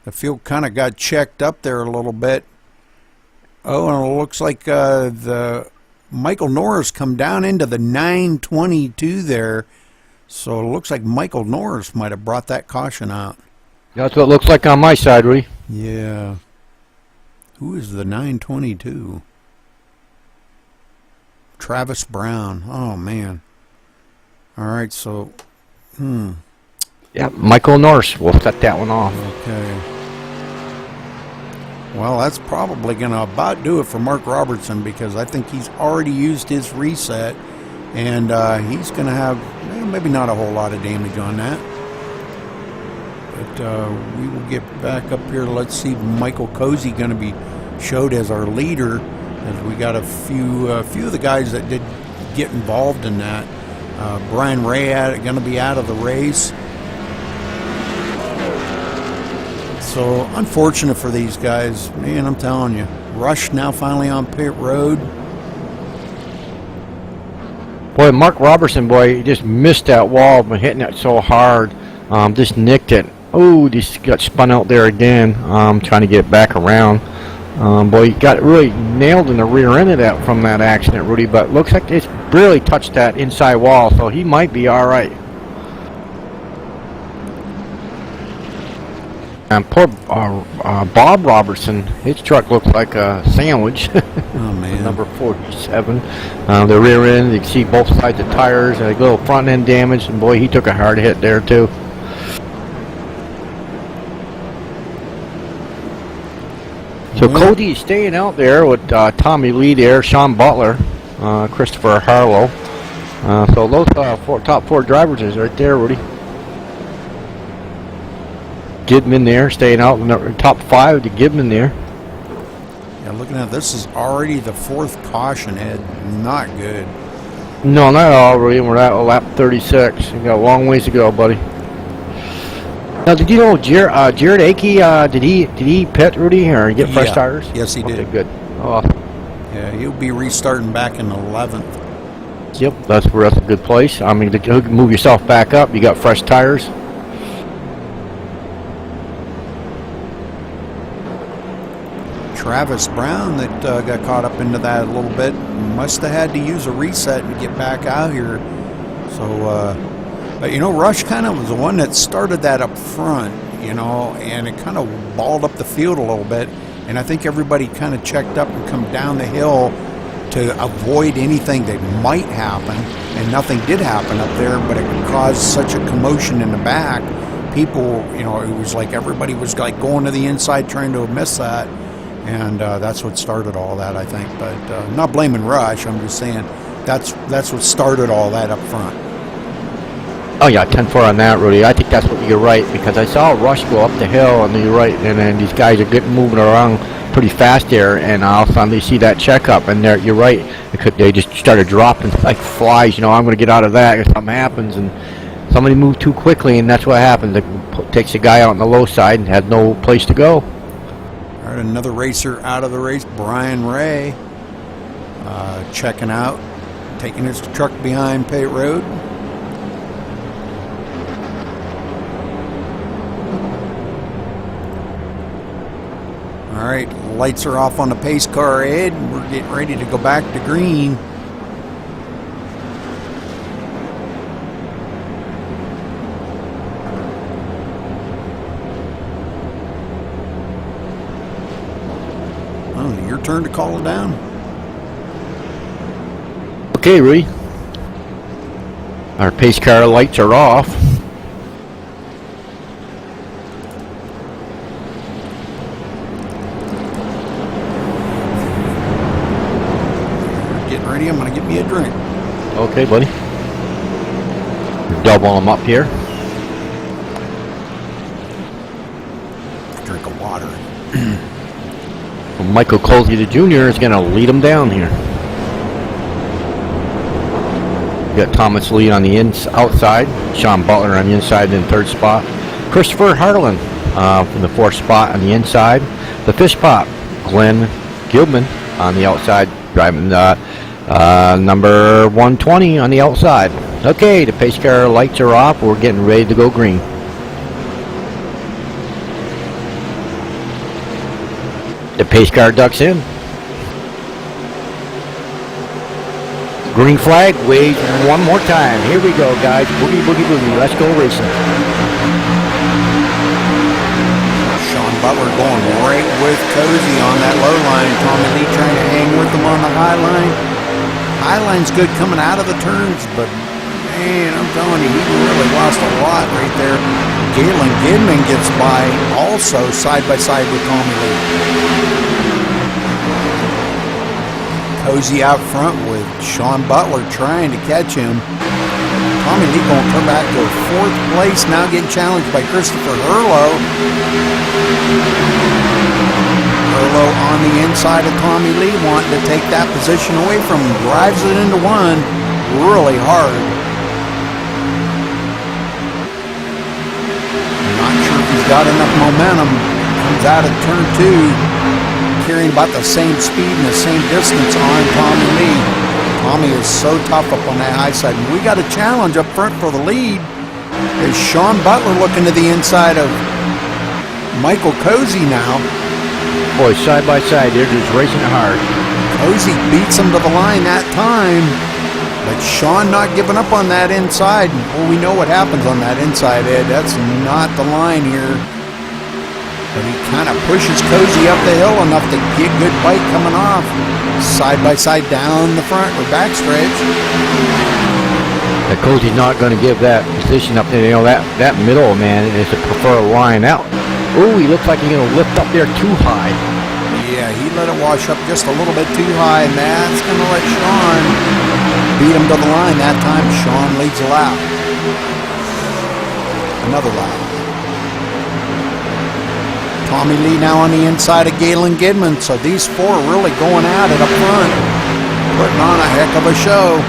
The field kind of got checked up there a little bit. Oh, and it looks like the Michael Norris come down into the 922 there. So it looks like Michael Norris might have brought that caution out. That's what it looks like on my side, Rudy. Yeah. Who is the 922? Travis Brown. Oh, man. All right, so... Yeah, Michael Norris. We'll set that one off. Okay. Well, that's probably going to about do it for Mark Robertson, because I think he's already used his reset, and he's going to have maybe not a whole lot of damage on that. But we will get back up here. Let's see, Michael Cozy going to be showed as our leader, as we got a few of the guys that did get involved in that. Brian Ray going to be out of the race. So unfortunate for these guys, man. I'm telling you, Rush now finally on pit road. Boy, Mark Robertson, boy, he just missed that wall by hitting it so hard. Just nicked it. Oh, just got spun out there again. Trying to get back around. Boy, he got really nailed in the rear end of that from that accident, Rudy. But looks like it's barely touched that inside wall, so he might be all right. And poor Bob Robertson, his truck looks like a sandwich. Oh, man. Number 47. The rear end, you can see both sides of the tires, a little front end damage, and boy, he took a hard hit there too. So Cody's staying out there with Tommy Lee there, Sean Butler, Christopher Harlow. So those top four drivers is right there, Rudy. Gidman there, staying out in the top 5 to Gidman there. Yeah, looking at this is already the 4th caution, Ed. Not good. No, not at all, Rudy. We're at lap 36. We got a long ways to go, buddy. Now, did you know Jared Akey? Did he pit, Rudy, or get fresh tires? Yes, he did. Okay, good. Oh. Yeah, he'll be restarting back in 11th. Yep, that's a good place. I mean, to move yourself back up, you got fresh tires. Travis Brown that got caught up into that a little bit must have had to use a reset to get back out here. So, but you know, Rush kind of was the one that started that up front, you know, and it kind of balled up the field a little bit. And I think everybody kind of checked up and come down the hill to avoid anything that might happen. And nothing did happen up there, but it caused such a commotion in the back. People, you know, it was like everybody was like going to the inside trying to miss that. And that's what started all that, I think. But not blaming Rush. I'm just saying that's what started all that up front. Oh, yeah, 10-4 on that, Rudy. I think that's what you're right, because I saw a rush go up the hill, and you're right, and then these guys are getting moving around pretty fast there, and all of a sudden they see that checkup, and you're right, they just started dropping like flies. You know, I'm going to get out of that if something happens, and somebody moved too quickly, and that's what happens. It takes the guy out on the low side and has no place to go. All right, another racer out of the race, Brian Ray, checking out, taking his truck behind Pate Road. All right, lights are off on the pace car, Ed. We're getting ready to go back to green. Oh, your turn to call it down. Okay, Rudy. Our pace car lights are off. Ready? I'm going to get me a drink. Okay, buddy. Double them up here. Drink of water. Well, Michael Colsey the Jr. is going to lead them down here. We got Thomas Lee on the outside, Sean Butler on the inside in third spot, Christopher Harlan from the fourth spot on the inside. The fifth spot, Glenn Gilman on the outside, driving number 120 on the outside. Okay, the pace car lights are off. We're getting ready to go green. The pace car ducks in. Green flag, wait one more time. Here we go, guys. Boogie, boogie, boogie. Let's go racing. Sean Butler going right with Cozy on that low line. Tommy Lee trying to hang with him on the high line. High line's good coming out of the turns, but man, I'm telling you, he really lost a lot right there. Galen Gidman gets by also side by side with Tommy Lee. Cozy out front with Sean Butler trying to catch him. Tommy Lee going to come back to fourth place, now getting challenged by Christopher Hurlow. Hurlow on the inside of Tommy Lee, wanting to take that position away from him. Drives it into one really hard. Not sure if he's got enough momentum. Comes out of turn two, carrying about the same speed and the same distance on Tommy Lee. Tommy is so tough up on that high side. And we got a challenge up front for the lead. There's Sean Butler looking to the inside of Michael Cozy now. Boy, side by side, they're just racing hard. Cozy beats him to the line that time. But Sean not giving up on that inside. Well, we know what happens on that inside, Ed. That's not the line here. But he kind of pushes Cozy up the hill enough to get good bite coming off. Side by side down the front or back stretch. Cozy's not going to give that position up there. You know, that middle, man, is a preferred line out. Ooh, he looks like he's going to lift up there too high. Yeah, he let it wash up just a little bit too high, and that's going to let Sean beat him to the line. That time, Sean leads a lap. Another lap. Tommy Lee now on the inside of Galen Gidman. So these four really going at it up front, putting on a heck of a show.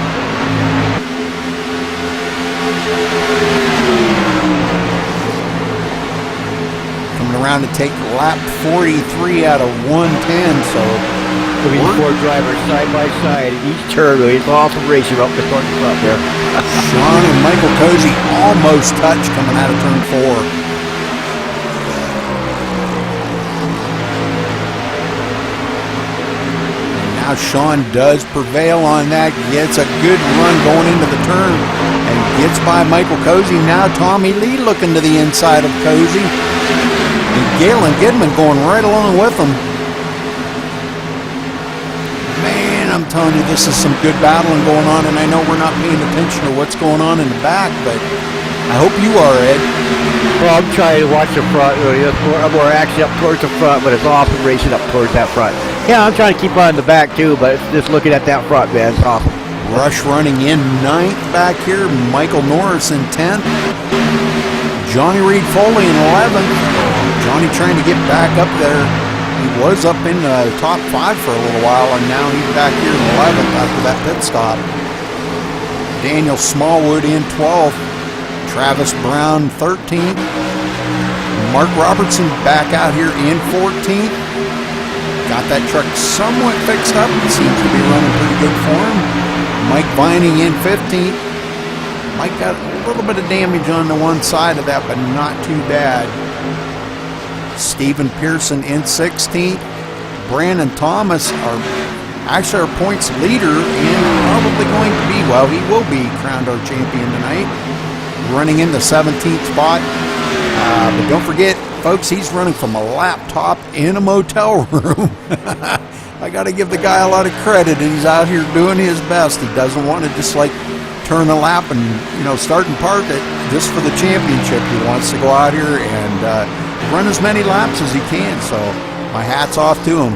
Coming around to take lap 43 out of 110. So these four drivers side by side at each turn. He's awesome racer up the front there. Sean and Michael Cozy almost touched coming out of turn four. Now Sean does prevail on that, gets a good run going into the turn, and gets by Michael Cozy. Now Tommy Lee looking to the inside of Cozy, and Galen Gidman going right along with him. Man, I'm telling you, this is some good battling going on, and I know we're not paying attention to what's going on in the back, but I hope you are, Ed. Well, I'm trying to watch the front. We're actually up towards the front, but it's awesome racing up towards that front. Yeah, I'm trying to keep on the back too, but it's just looking at that front, man, it's awesome. Rush running in 9th back here. Michael Norris in 10th. Johnny Reed Foley in 11th. Johnny trying to get back up there. He was up in the top 5 for a little while, and now he's back here in 11th after that pit stop. Daniel Smallwood in 12th. Travis Brown 13th. Mark Robertson back out here in 14th. Got that truck somewhat fixed up. It seems to be running pretty good for him. Mike Vining in 15th. Mike got a little bit of damage on the one side of that, but not too bad. Stephen Pearson in 16th. Brandon Thomas actually our points leader and probably going to be, well, he will be crowned our champion tonight. Running in the 17th spot. But don't forget, folks, he's running from a laptop in a motel room. I got to give the guy a lot of credit, and he's out here doing his best. He doesn't want to just like turn a lap and, you know, start and park it just for the championship. He wants to go out here and run as many laps as he can. So my hat's off to him.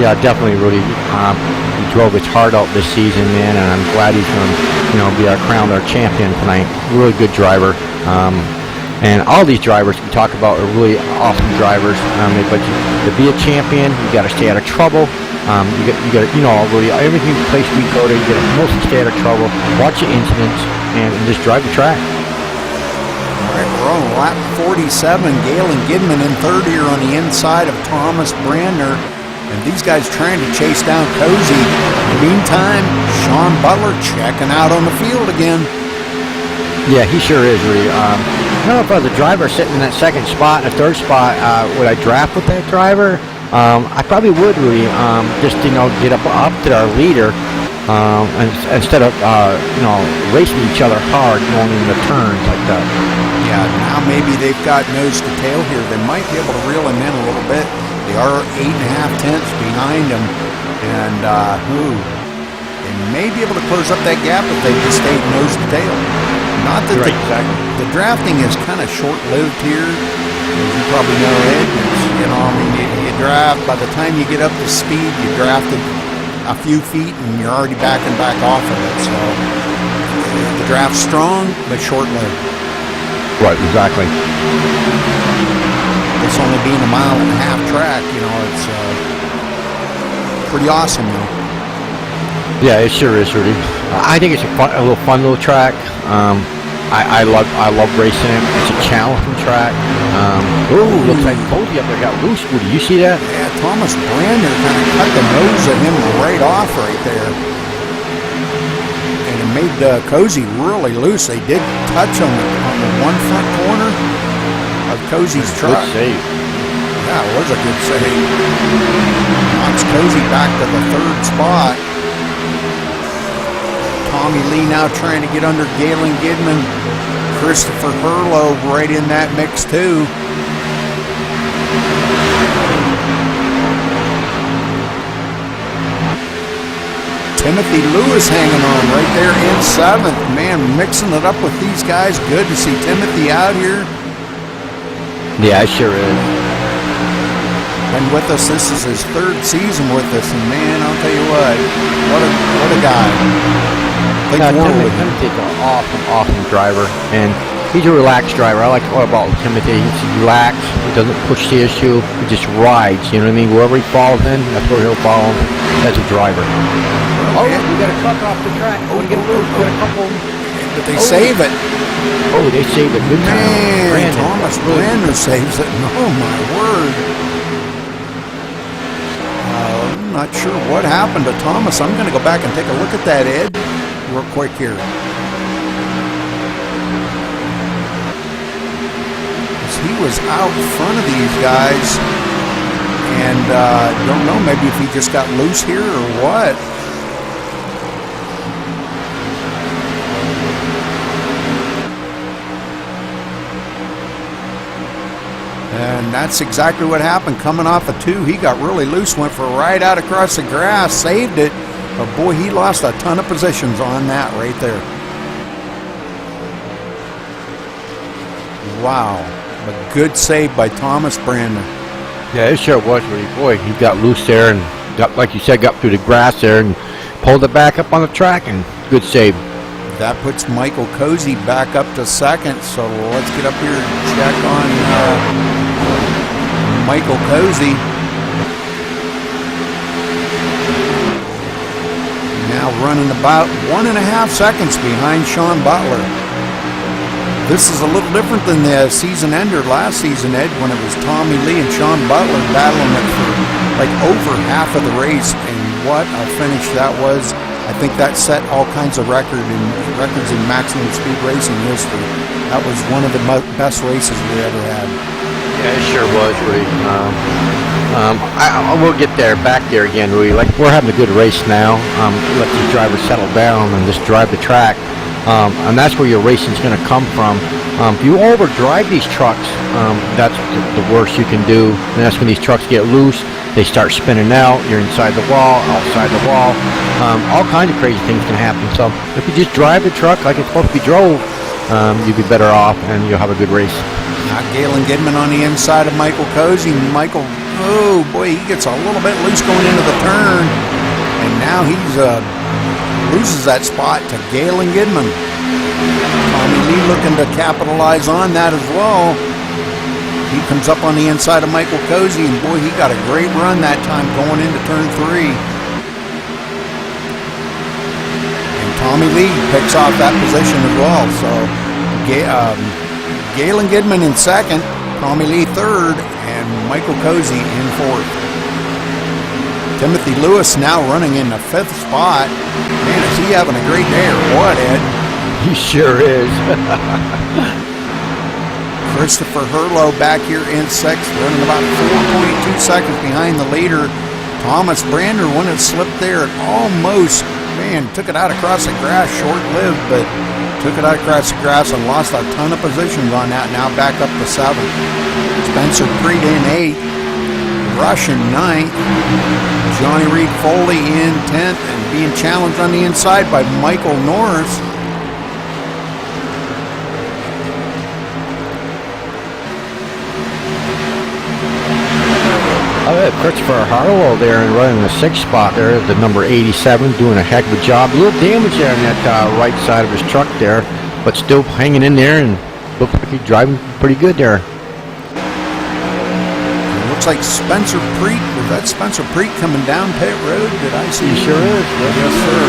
Yeah, definitely, Rudy. He drove his heart out this season, man, and I'm glad he's going to, you know, be crowned our champion tonight. Really good driver. And all these drivers we talk about are really awesome drivers. But to be a champion, you got to stay out of trouble. You got, you know, really every place we go to, you got to mostly stay out of trouble. Watch your incidents and just drive the track. All right, we're on lap 47. Galen Gidman in third here on the inside of Thomas Brandner. And these guys trying to chase down Cozy. In the meantime, Sean Butler checking out on the field again. Yeah, he sure is, Rudy. I don't know if I was a driver sitting in that second spot and a third spot, would I draft with that driver? I probably would, Rudy, just, you know, get up to our leader and instead of, you know, racing each other hard going into turns like that. Yeah, now maybe they've got nose to tail here. They might be able to reel him in a little bit. They are 8.5 tenths behind him, and they may be able to close up that gap if they just stay nose to tail. Not that the drafting is kind of short-lived here, as you probably know, Ed. You know, I mean, you draft, by the time you get up to speed, you drafted a few feet and you're already backing back off of it. So the draft's strong, but short-lived. Right, exactly. This only being a 1.5 mile track, you know, it's pretty awesome, though. Yeah, it sure is, Rudy. I think it's a little fun little track. I love racing it. It's a challenging track. Looks like Cozy up there got loose. Woody, you see that? Yeah, Thomas Brandner kind of cut the nose of him right off right there. And it made Cozy really loose. They did touch on the one front corner of Cozy's truck. Good save. Yeah, it was a good save. Knocks Cozy back to the third spot. Tommy Lee now trying to get under Galen Gidman. Christopher Hurlow right in that mix too. Timothy Lewis hanging on right there in 7th. Man, mixing it up with these guys. Good to see Timothy out here. Yeah, it sure is. Been with us. This is his 3rd season with us, and man, I'll tell you what a guy. Timothy's an awesome driver, and he's a relaxed driver. I like what about Timothy. He's relaxed. He doesn't push the issue. He just rides. You know what I mean? Wherever he falls in, that's where he'll fall as a driver. Oh, we got a truck off the track. Oh, we got a couple. But they save it. Oh, they saved it. Good time. Man, Thomas Brandner saves it. Oh my word. I'm not sure what happened to Thomas. I'm going to go back and take a look at that, Ed, real quick here. He was out front of these guys, and don't know, maybe if he just got loose here or what. And that's exactly what happened. Coming off a 2, he got really loose, went for a ride out across the grass, saved it. But boy, he lost a ton of positions on that right there. Wow. A good save by Thomas Brandner. Yeah, it sure was, Rudy. Boy, he got loose there and got, like you said, got through the grass there and pulled it back up on the track, and good save. That puts Michael Cozy back up to second. So let's get up here and check on Michael Cozy. Now running about 1.5 seconds behind Sean Butler. This is a little different than the season ender last season, Ed, when it was Tommy Lee and Sean Butler battling it for like over half of the race. And what a finish that was. I think that set all kinds of records in maximum speed racing history. That was one of the best races we ever had. Yeah, it sure was, Rudy. I will get there, back there again, Rudy. Like, we're having a good race now. Let these drivers settle down and just drive the track. And that's where your racing's going to come from. If you overdrive these trucks, that's the worst you can do. And that's when these trucks get loose. They start spinning out. You're inside the wall, outside the wall. All kinds of crazy things can happen. So if you just drive the truck like it's supposed to be drove, you'll be better off and you'll have a good race. Now Galen Gidman on the inside of Michael Cozy. Michael, oh boy, he gets a little bit loose going into the turn. And now he's loses that spot to Galen Gidman. Tommy Lee looking to capitalize on that as well. He comes up on the inside of Michael Cozy, and boy, he got a great run that time going into turn 3. And Tommy Lee picks off that position as well. So Galen Gidman in second, Tommy Lee third, and Michael Cozy in fourth. Timothy Lewis now running in the 5th spot. Man, is he having a great day or what, Ed? He sure is. Christopher Hurlow back here in 6th, running about 4.2 seconds behind the leader. Thomas Brander, one that slipped there and almost, man, took it out across the grass, short-lived, but took it out across the grass and lost a ton of positions on that. Now back up to 7th. Spencer Preet in 8th. Rush in 9th. Johnny Reed Foley in 10th and being challenged on the inside by Michael Norris. Christopher Harlow there and running the 6th spot there, the number 87, doing a heck of a job. A little damage there on that right side of his truck there, but still hanging in there and looks like he's driving pretty good there. It looks like Spencer Preet. Was that Spencer Preet coming down pit road? Did I see? He sure is. Yes, sir.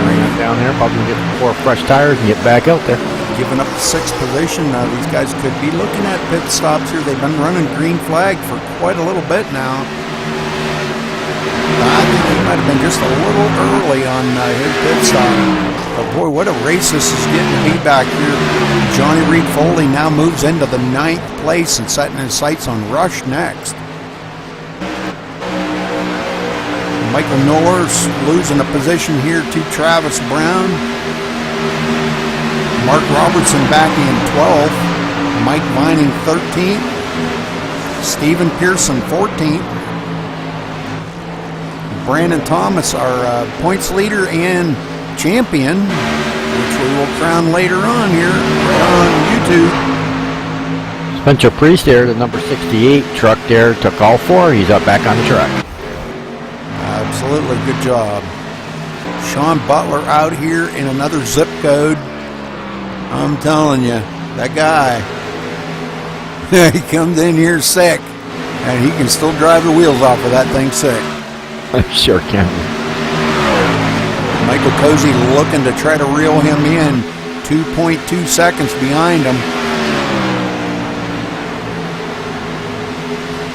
Bring it down there, probably get 4 fresh tires and get back out there. Giving up the 6th position. These guys could be looking at pit stops here. They've been running green flag for quite a little bit now. I think he might have been just a little early on his pit stop. But boy, what a race this is getting to be back here. Johnny Reed Foley now moves into the 9th place and setting his sights on Rush next. Michael Norris losing a position here to Travis Brown. Mark Robertson back in 12th. Mike Vining 13th. Stephen Pearson 14th. Brandon Thomas, our points leader and champion, which we will crown later on here on YouTube. Spencer Priest there, the number 68 truck there, took all 4. He's up back on the track. Absolutely, good job. Sean Butler out here in another zip code. I'm telling you, that guy, he comes in here sick, and he can still drive the wheels off of that thing sick. Sure can. Michael Cozy looking to try to reel him in, 2.2 seconds behind him.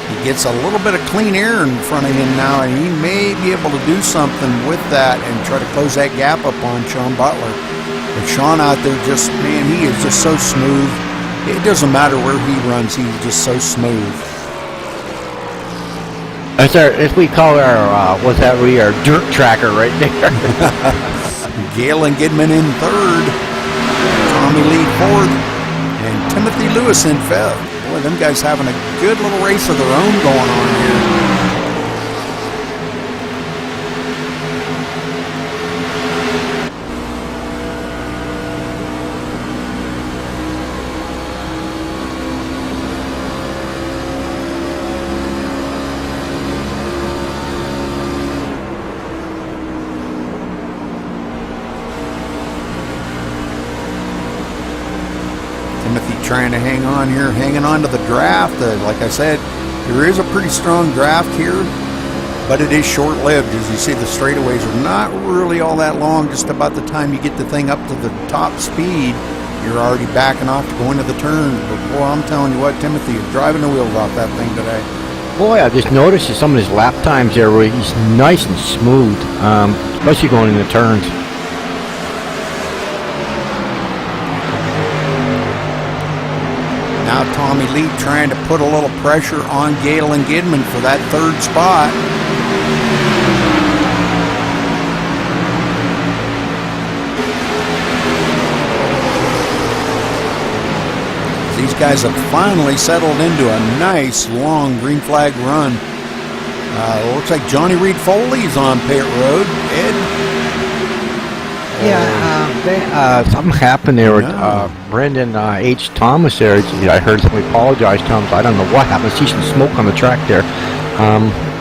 He gets a little bit of clean air in front of him now, and he may be able to do something with that and try to close that gap up on Sean Butler. But Sean out there just, man, he is just so smooth. It doesn't matter where he runs, he's just so smooth. That's as we call our, what's that, our dirt tracker right there. Galen Gidman in 3rd, Tommy Lee 4th, and Timothy Lewis in 5th. Boy, them guys having a good little race of their own going on here. Timothy trying to hang on here, hanging on to the draft. Like I said, there is a pretty strong draft here, but it is short-lived. As you see, the straightaways are not really all that long. Just about the time you get the thing up to the top speed, you're already backing off to go into the turn. But boy, I'm telling you what, Timothy is driving the wheels off that thing today. Boy, I just noticed that some of his lap times there where he's nice and smooth, especially going in the turns. Now Tommy Lee trying to put a little pressure on Galen Gidman for that third spot. These guys have finally settled into a nice long green flag run. Looks like Johnny Reed Foley's on pit road. Ed? Yeah, something happened there with Brendan H. Thomas there. I heard somebody apologize to him, so I don't know what happened. I see some smoke on the track there.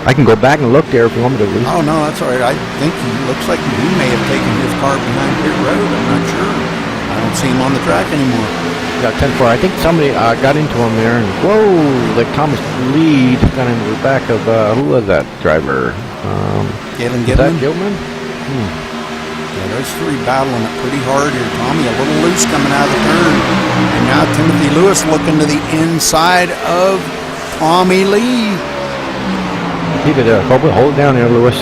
I can go back and look there if you want me to. Oh, no, that's all right. I think he looks like he may have taken his car behind pit road. I'm not sure. I don't see him on the track anymore. Yeah, 10-4. I think somebody got into him there, and whoa, like Thomas Lead got into the back of, who was that driver? Galen Is that Gidman? Gilman? Yeah, those three battling it pretty hard here. Tommy a little loose coming out of the turn. And now Timothy Lewis looking to the inside of Tommy Lee. Keep it hold it down there, Lewis.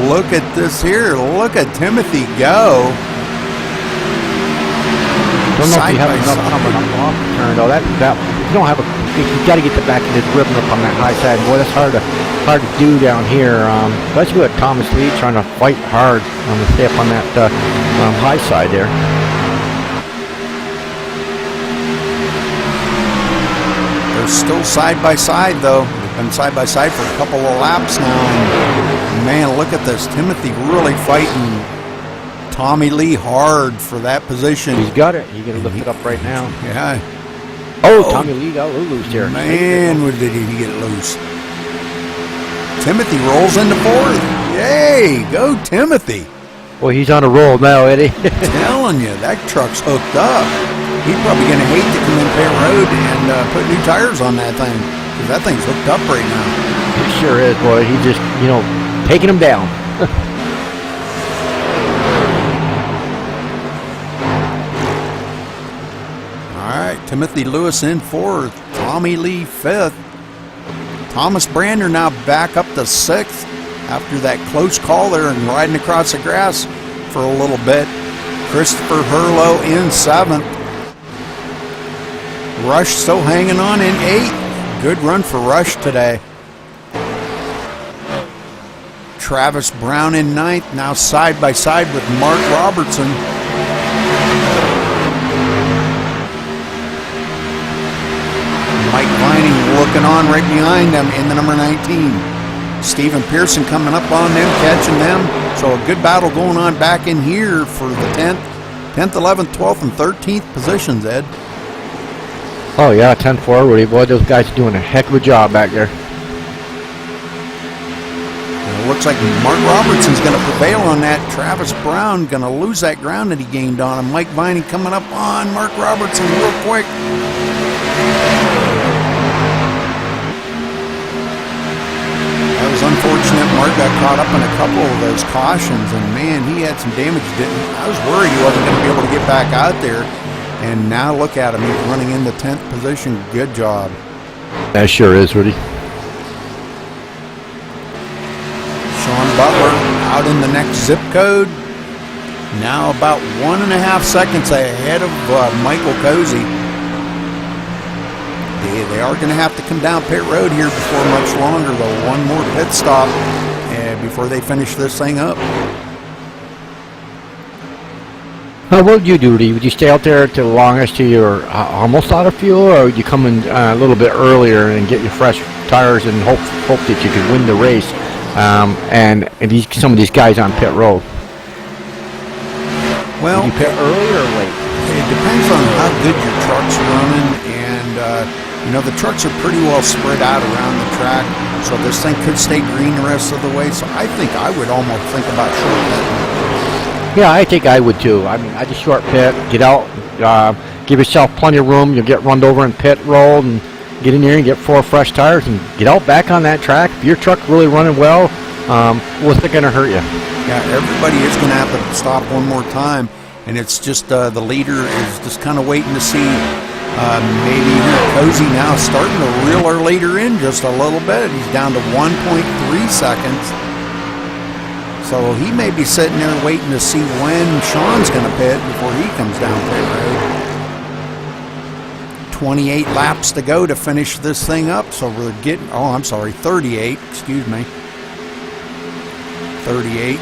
Look at this here. Look at Timothy go. Don't know if you have enough coming up off the turn though. That you don't have you got to get the back of it driven up on that high side. Boy, that's hard to do down here. Let's go at Thomas Lee trying to fight hard on the stay up on that high side there. They're still side by side though. They've been side by side for a couple of laps now. And man, look at this. Timothy really fighting Tommy Lee hard for that position. He's got it. He's going to lift it up right now. Yeah. Oh, Tommy Lee got a little loose here. Man, did he get loose. Timothy rolls into fourth. Yay, go Timothy. Well, he's on a roll now, Eddie. Telling you, that truck's hooked up. He's probably going to hate to come in pit road and put new tires on that thing, because that thing's hooked up right now. He sure is, boy. He's just, taking him down. Timothy Lewis in fourth, Tommy Lee fifth. Thomas Brander now back up to sixth after that close call there and riding across the grass for a little bit. Christopher Hurlow in seventh. Rush still hanging on in eighth. Good run for Rush today. Travis Brown in ninth, now side by side with Mark Robertson. Mike Vining looking on right behind them in the number 19. Stephen Pearson coming up on them, catching them. So a good battle going on back in here for the 10th, 11th, 12th, and 13th positions, Ed. Oh, yeah, 10-4, Rudy. Boy, those guys are doing a heck of a job back there. And it looks like Mark Robertson's going to prevail on that. Travis Brown going to lose that ground that he gained on him. Mike Vining coming up on Mark Robertson real quick. That was unfortunate. Mark got caught up in a couple of those cautions, and man, he had some damage. I was worried he wasn't going to be able to get back out there. And now look at him. He's running in the 10th position. Good job. That sure is, Rudy. Sean Butler out in the next zip code. Now about 1.5 seconds ahead of Michael Cozy. They are going to have to come down pit road here before much longer, though. One more pit stop before they finish this thing up. What would you do, Rudy? Would you stay out there till the longest till you're almost out of fuel, or would you come in a little bit earlier and get your fresh tires and hope that you could win the race? And some of these guys on pit road. Well, would you pit early or late? It depends on how good your truck's running, and the trucks are pretty well spread out around the track, so this thing could stay green the rest of the way. So I think I would almost think about short pitting. Yeah, I think I would too. I mean, I just short pit, get out, give yourself plenty of room. You'll get run over and pit rolled, and get in there and get 4 fresh tires and get out back on that track. If your truck really running well, what's it going to hurt you? Yeah, everybody is going to have to stop one more time, and it's just the leader is just kind of waiting to see. Maybe Cozy now starting to reel our leader in just a little bit. He's down to 1.3 seconds. So he may be sitting there waiting to see when Sean's going to pit before he comes down pit road. 28 laps to go to finish this thing up. So we're getting, 38, excuse me. 38.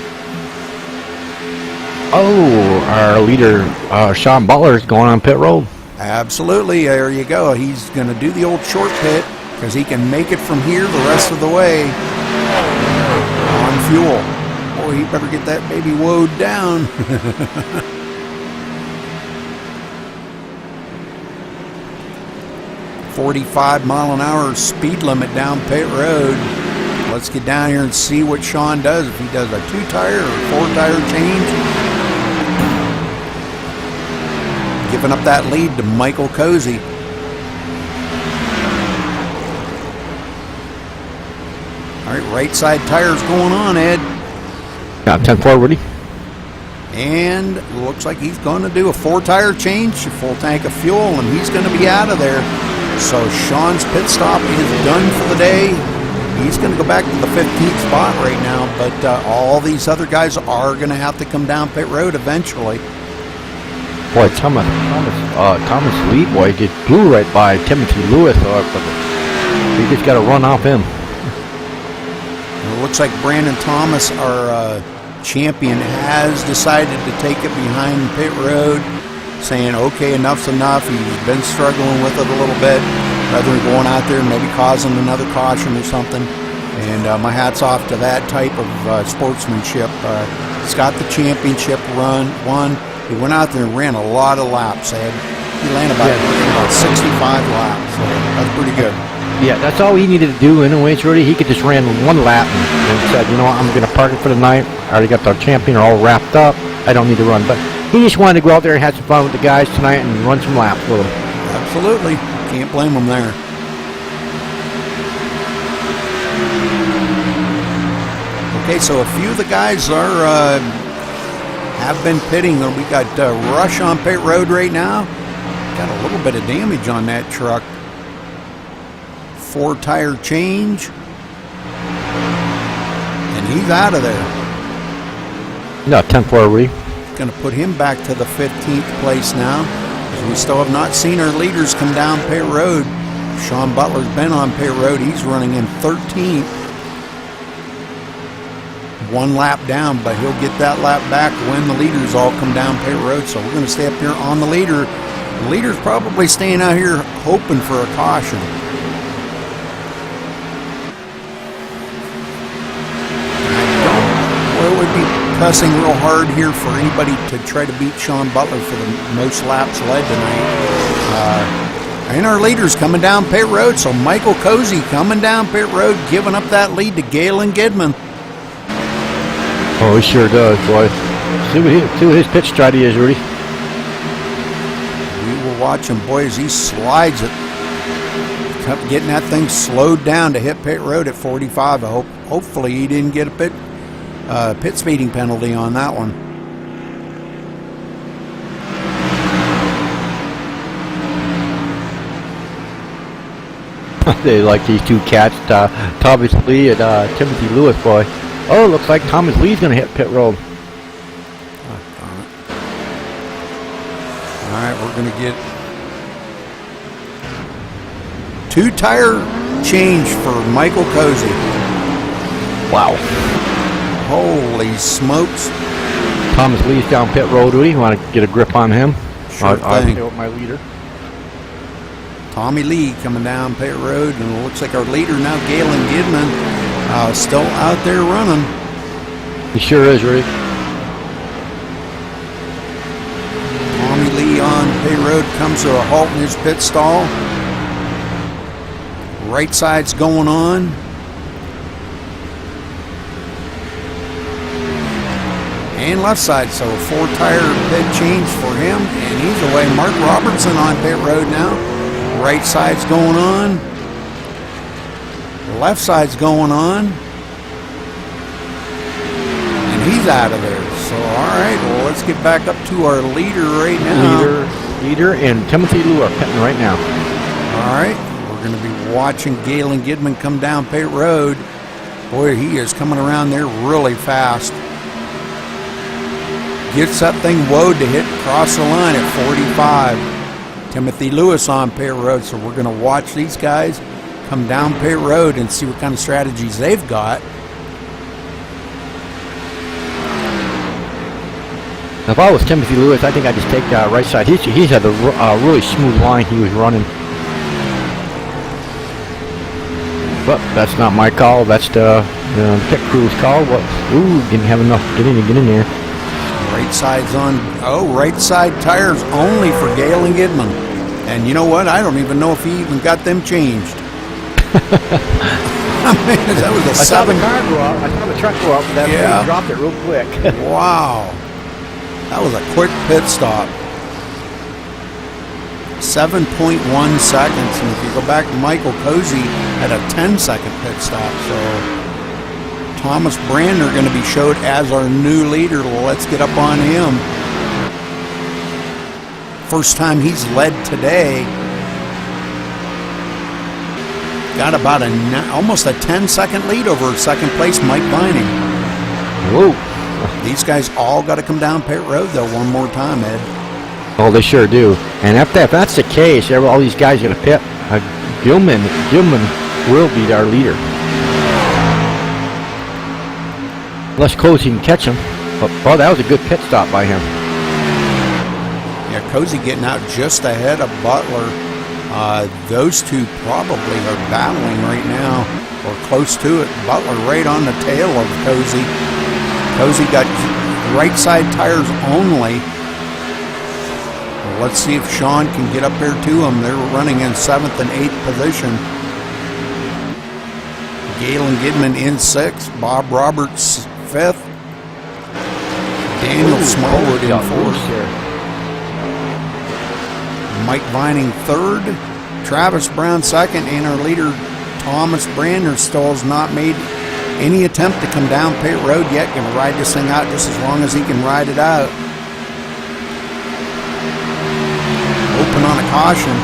Oh, our leader, Sean Butler, is going on pit road. Absolutely, there you go. He's going to do the old short pit because he can make it from here the rest of the way on fuel. Boy, he better get that baby woed down. 45-mile-an-hour speed limit down pit road. Let's get down here and see what Sean does. If he does a 2-tire or 4-tire change. Giving up that lead to Michael Cozy. All right, right side tires going on, Ed. Yeah, 10-4, Woody. And looks like he's going to do a 4-tire change, a full tank of fuel, and he's going to be out of there. So Sean's pit stop is done for the day. He's going to go back to the 15th spot right now, but all these other guys are going to have to come down pit road eventually. Boy, Thomas Lee, boy, just blew right by Timothy Lewis. You just got to run off him. It looks like Brandon Thomas, our champion, has decided to take it behind pit road, saying, okay, enough's enough. He's been struggling with it a little bit, rather than going out there and maybe causing another caution or something. And my hat's off to that type of sportsmanship. He's got the championship won. He went out there and ran a lot of laps, Ed. He ran about 65 laps, so that's pretty good. Yeah, that's all he needed to do anyways, Rudy. He could just ran 1 lap and said, you know what, I'm going to park it for the night. I already got the champion all wrapped up. I don't need to run. But he just wanted to go out there and have some fun with the guys tonight and run some laps with them. Absolutely. Can't blame him there. Okay, so a few of the guys are have been pitting. We got Rush on pit road right now. Got a little bit of damage on that truck. 4-tire change. And he's out of there. No, 10-4, Rudy. Going to put him back to the 15th place now. We still have not seen our leaders come down pit road. Sean Butler's been on pit road. He's running in 13th. 1 lap down, but he'll get that lap back when the leaders all come down pit road. So we're going to stay up here on the leader. The leader's probably staying out here hoping for a caution. It would be pressing real hard here for anybody to try to beat Sean Butler for the most laps led tonight. And our leader's coming down pit road, so Michael Cozy coming down pit road, giving up that lead to Galen Gidman. Oh, he sure does, boy. See what his pitch strategy is, Rudy. We will watch him, boy, as he slides it. Getting that thing slowed down to hit pit road at 45. Hopefully he didn't get a pit speeding penalty on that one. They like these two cats, Thomas Lee and Timothy Lewis, boy. Oh, looks like Thomas Lee's going to hit pit road. All right, we're going to get 2-tire change for Michael Cozy. Wow. Holy smokes. Thomas Lee's down pit road, Rudy. You want to get a grip on him? Sure I'll thing. stay with my leader. Tommy Lee coming down pit road, and it looks like our leader now, Galen Gidman, still out there running. He sure is, Rudy. Tommy Lee on pit road comes to a halt in his pit stall. Right side's going on. and left side. So a 4-tire pit change for him, and he's away. Mark Robertson on pit road now. Right side's going on. Left side's going on. And he's out of there. So, all right, well, let's get back up to our leader right now. Leader and Timothy Lou are pitting right now. All right, we're going to be watching Galen Gidman come down pit road. Boy, he is coming around there really fast. Gets that thing woed to hit across the line at 45. Timothy Lewis on pit road, so we're going to watch these guys come down pit road and see what kind of strategies they've got. If I was Timothy Lewis, I think I'd just take right side. He's had a really smooth line he was running. But that's not my call. That's the pit crew's call. What? Ooh, didn't have enough. Get in there. Right side's on. Oh, right side tires only for Galen Gidman. And you know what? I don't even know if he even got them changed. That was a I saw the car go up. I saw the truck go up. That yeah. He dropped it real quick. Wow. That was a quick pit stop. 7.1 seconds. And if you go back to Michael Cozy at a 10-second pit stop. So Thomas Brander going to be showed as our new leader. Let's get up on him. First time he's led today. Got about almost a 10-second lead over second place Mike Vining. Whoa. These guys all got to come down pit road, though, one more time, Ed. Oh, they sure do. And if that's the case, all these guys are going to pit. Gilman will be our leader. Unless Cozy can catch him. But that was a good pit stop by him. Yeah, Cozy getting out just ahead of Butler. Those two probably are battling right now, or close to it. Butler right on the tail of Cozy. Cozy got right side tires only. Well, let's see if Sean can get up there to him. They're running in 7th and 8th position. Galen Gidman in 6th. Bob Roberts 5th. Daniel Smallwood in 4th. Mike Vining 3rd. Travis Brown 2nd. And our leader Thomas Brander still has not made any attempt to come down pit road yet. Going to ride this thing out just as long as he can ride it out. Open on a caution.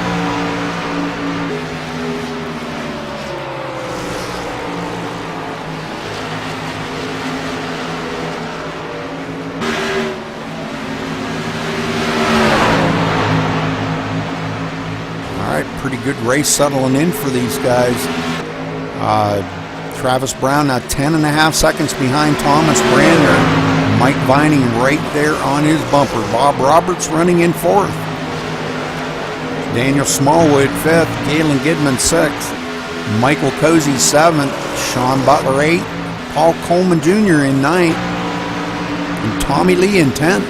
All right, pretty good race settling in for these guys. Travis Brown now 10.5 seconds behind Thomas Brander. Mike Vining right there on his bumper. Bob Roberts running in 4th. Daniel Smallwood 5th. Galen Gidman 6th. Michael Cozy 7th. Sean Butler 8th. Paul Coleman Jr. in 9th. And Tommy Lee in 10th.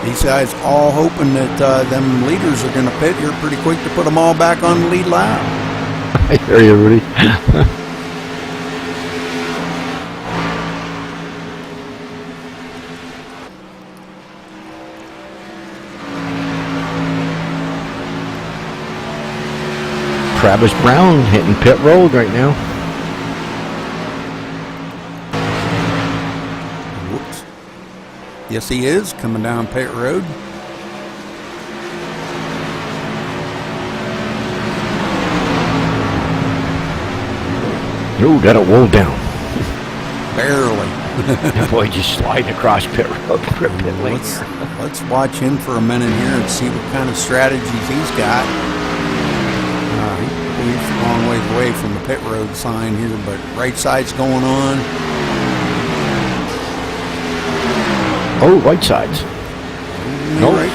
These guys all hoping that them leaders are going to pit here pretty quick to put them all back on the lead lap. I hear you, Rudy. Travis Brown hitting pit road right now. Whoops. Yes, he is coming down pit road. Ooh, got it walled down. Barely. That boy just sliding across pit road. Pit lane. Let's watch him for a minute here and see what kind of strategies he's got. He's a long ways away from the pit road sign here, but right side's going on. Oh, right sides. No, right.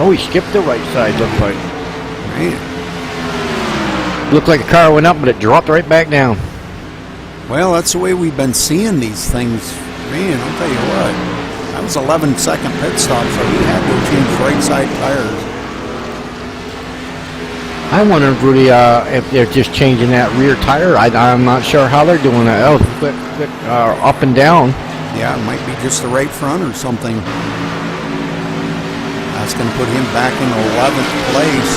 he skipped the right side, looked like. Man. Looked like a car went up, but it dropped right back down. Well, that's the way we've been seeing these things. Man, I'll tell you what. That was 11-second pit stop, so he had to change right side tires. I wonder, Rudy, if they're just changing that rear tire. I'm not sure how they're doing that. Oh, quick, up and down. Yeah, it might be just the right front or something. That's going to put him back in 11th place.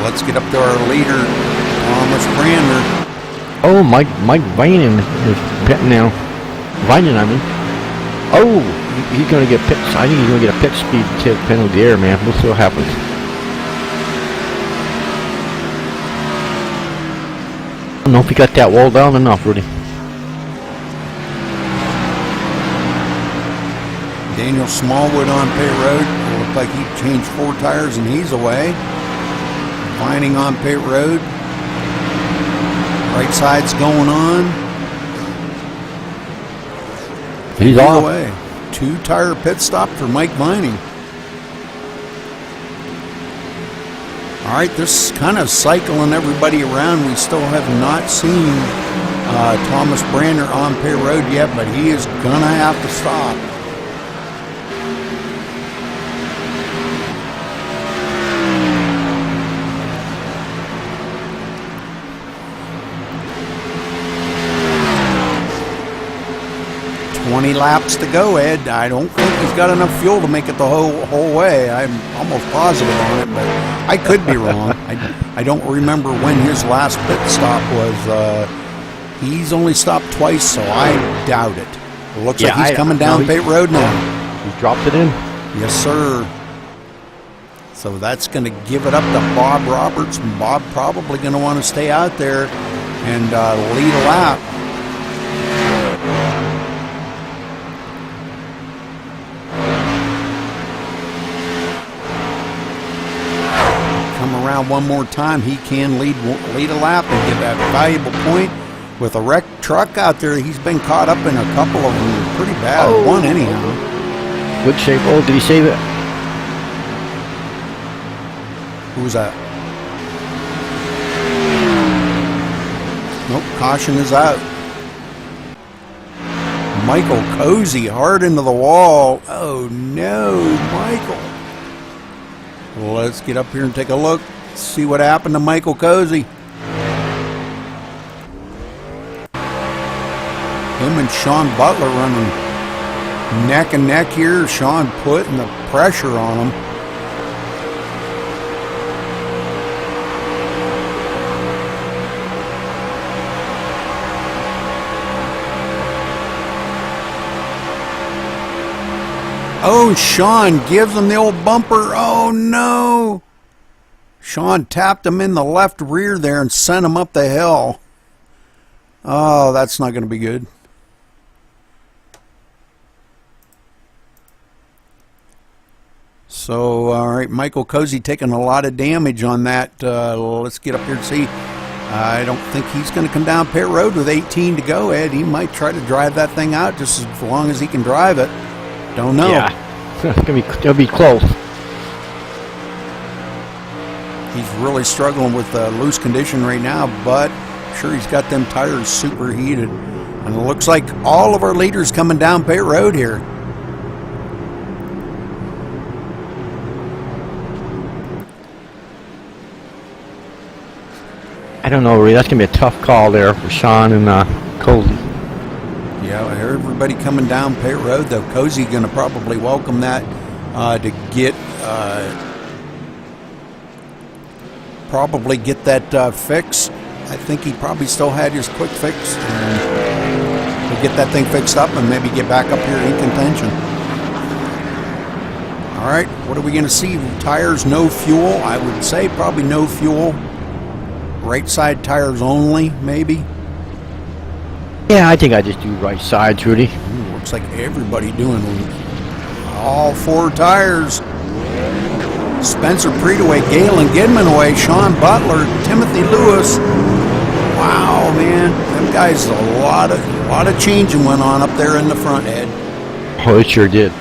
Let's get up to our leader, Thomas Brander. Oh, Mike Vining is pitting now. Vining, I mean. Oh, he's going to get pit. I think he's going to get a pit speed penalty there, man. We'll see what happens. I don't know if he got that wall down enough, Rudy. Daniel Smallwood on pit road. It looked like he changed 4 tires and he's away. Vining on pit road. Right side's going on. He's off. Away. 2-tire pit stop for Mike Vining. All right, this is kind of cycling everybody around. We still have not seen Thomas Brander on pit road yet, but he is gonna have to stop. Laps to go, Ed. I don't think he's got enough fuel to make it the whole way. I'm almost positive on it, but I could be wrong. I don't remember when his last pit stop was. He's only stopped twice, so I doubt it. It looks like he's coming down pit road now. He's dropped it in. Yes, sir. So that's going to give it up to Bob Roberts, and Bob probably going to want to stay out there and lead a lap. Around one more time, he can lead a lap and get that valuable point. With a wrecked truck out there, he's been caught up in a couple of them pretty bad. One anyhow. Good shape. Oh, did he save it? Who was that? Nope, caution is out. Michael Cozy hard into the wall. Oh no, Michael. Well, let's get up here and take a look. See what happened to Michael Cozy. Him and Sean Butler running neck and neck here. Sean putting the pressure on him. Oh, Sean gives him the old bumper. Oh, no. Sean tapped him in the left rear there and sent him up the hill. Oh, that's not going to be good. So, all right, Michael Cozy taking a lot of damage on that. Let's get up here and see. I don't think he's going to come down pit road with 18 to go, Ed. He might try to drive that thing out just as long as he can drive it. Don't know. Yeah, it'll be close. He's really struggling with loose condition right now, but I'm sure he's got them tires superheated. And it looks like all of our leaders coming down pit road here. I don't know, Ray. That's going to be a tough call there for Sean and Cozy. Yeah, I heard everybody coming down pit road, though. Cozy going to probably welcome that to get that fix. I think he probably still had his quick fix. And he'll get that thing fixed up and maybe get back up here in contention. All right, what are we going to see? Tires, no fuel. I would say probably no fuel. Right side tires only, maybe. Yeah, I think I just do right sides, Rudy. Ooh, looks like everybody doing all 4 tires. Spencer Preedaway, Galen Gidman away, Sean Butler, Timothy Lewis. Wow, man, them guys, a lot of changing went on up there in the front, Ed. Oh, it sure did.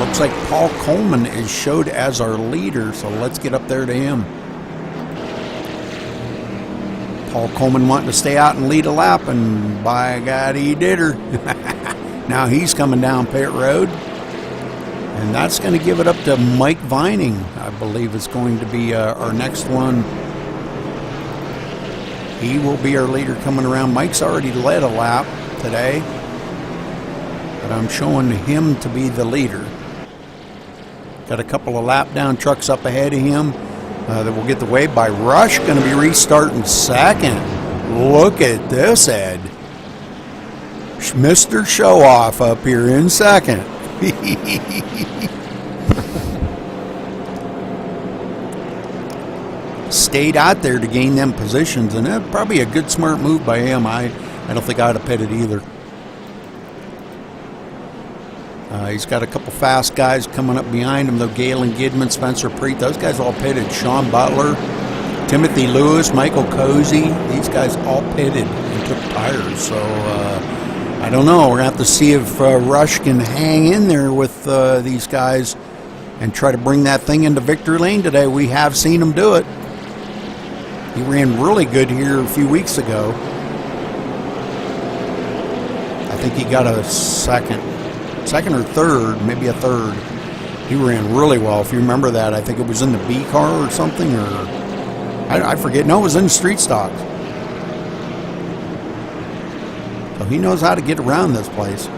Looks like Paul Coleman is showed as our leader, so let's get up there to him. Paul Coleman wanting to stay out and lead a lap, and by God, he did her. Now he's coming down pit road, and that's going to give it up to Mike Vining. I believe is going to be our next one. He will be our leader coming around. Mike's already led a lap today, but I'm showing him to be the leader. Got a couple of lap down trucks up ahead of him that will get the wave by. Rush going to be restarting second. Look at this, Ed. Mr. Show Off up here in second. Stayed out there to gain them positions, and probably a good smart move by him. I don't think I'd have pitted either. He's got a couple fast guys coming up behind him, though. Galen Gidman, Spencer Preet, those guys all pitted. Sean Butler, Timothy Lewis, Michael Cozy, these guys all pitted and took tires. So I don't know. We're going to have to see if Rush can hang in there with these guys and try to bring that thing into victory lane today. We have seen him do it. He ran really good here a few weeks ago. I think he got a second or third, maybe a third. He ran really well. If you remember that, I think it was in the B car or something, or I forget. No, it was in the street stocks. So he knows how to get around this place.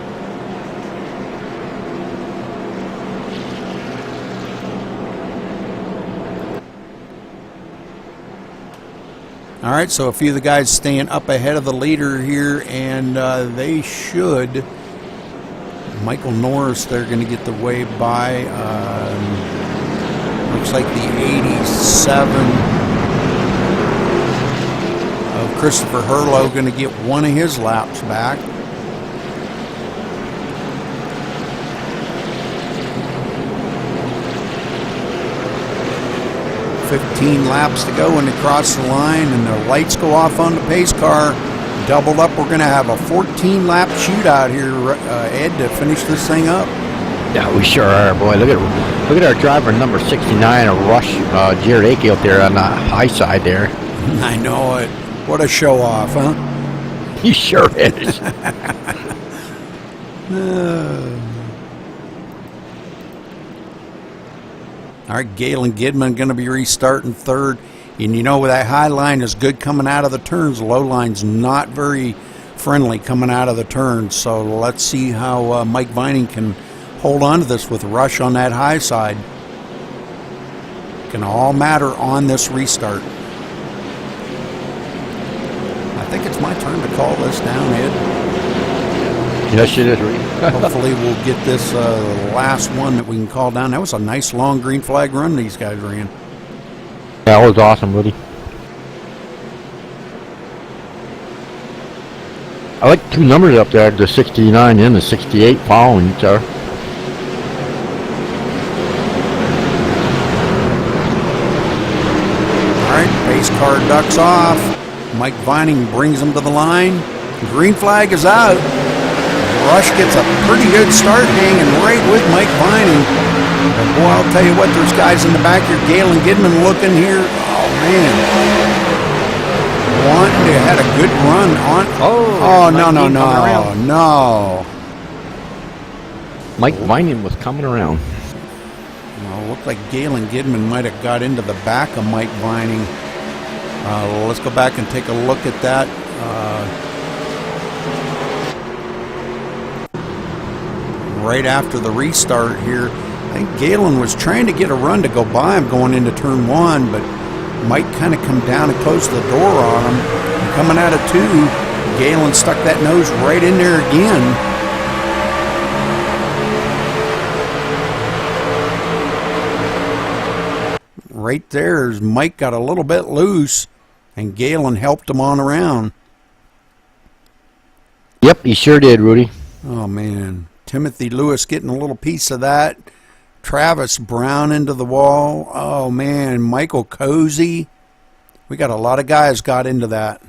All right, so a few of the guys staying up ahead of the leader here, and they should. Michael Norris, they're going to get the way by. Looks like the 87 of Christopher Hurlow going to get one of his laps back. $15 laps to go when they cross the line, and the lights go off on the pace car. Doubled up. We're going to have a 14-lap shootout here, Ed, to finish this thing up. Yeah, we sure are, boy. Look at our driver, number 69, a Rush, Jared Akey up there on the high side there. I know it. What a show off, huh? He sure is. All right, Galen Gidman going to be restarting third. And you know, that high line is good coming out of the turns. The low line's not very friendly coming out of the turns. So let's see how Mike Vining can hold on to this with Rush on that high side. Can all matter on this restart. I think it's my turn to call this down, Ed. Yes, it is. Hopefully we'll get this last one that we can call down. That was a nice long green flag run these guys ran. That was awesome, Woody. I like two numbers up there, the 69 and the 68 following each other. All right, pace car ducks off. Mike Vining brings him to the line. The green flag is out. Rush gets a pretty good start hanging right with Mike Vining. But boy, I'll tell you what, there's guys in the back here. Galen Gidman looking here. Oh, man. Wanting to had a good run on. Oh, no. Mike Vining was coming around. Well, looked like Galen Gidman might have got into the back of Mike Vining. Let's go back and take a look at that. Right after the restart here, I think Galen was trying to get a run to go by him going into turn one, but Mike kind of come down and closed the door on him. And coming out of two, Galen stuck that nose right in there again. Right there, as Mike got a little bit loose, and Galen helped him on around. Yep, he sure did, Rudy. Oh, man. Timothy Lewis getting a little piece of that. Travis Brown into the wall. Oh, man. Michael Cozy. We got a lot of guys got into that.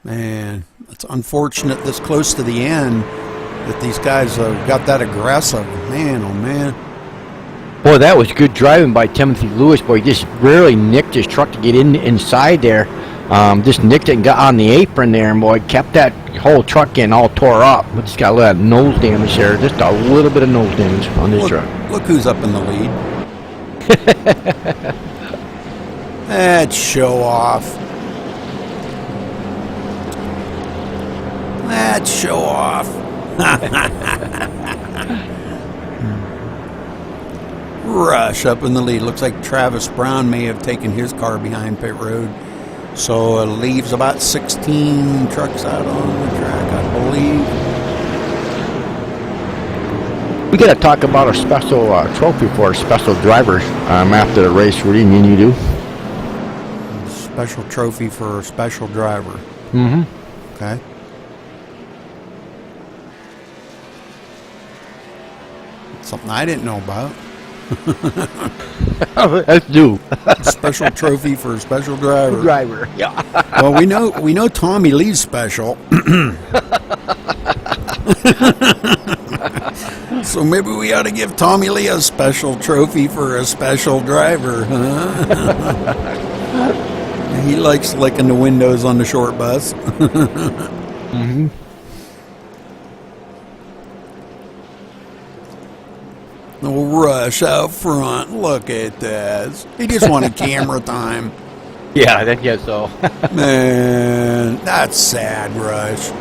Man, it's unfortunate this close to the end that these guys got that aggressive. Man, oh, man. Boy, that was good driving by Timothy Lewis. Boy, he just really nicked his truck to get inside there. Just nicked it and got on the apron there, and boy, kept that whole truck in all tore up. We just got a little nose damage there. Just a little bit of nose damage on this truck. Look who's up in the lead. That's show off. Let's show off. Rush up in the lead. Looks like Travis Brown may have taken his car behind pit road. So it leaves about 16 trucks out on the track, I believe. We got to talk about our special trophy for our special drivers after the race. Rudy, and you do? Special trophy for a special driver. Mm-hmm. Okay. Something I didn't know about. Let's do. Special trophy for a special driver. Driver, yeah. Well, we know Tommy Lee's special. So maybe we ought to give Tommy Lee a special trophy for a special driver, huh? He likes licking the windows on the short bus. Mm-hmm. No Rush out front. Look at this. He just wanted camera time. Yeah, I guess so. Man, that's sad, Rush.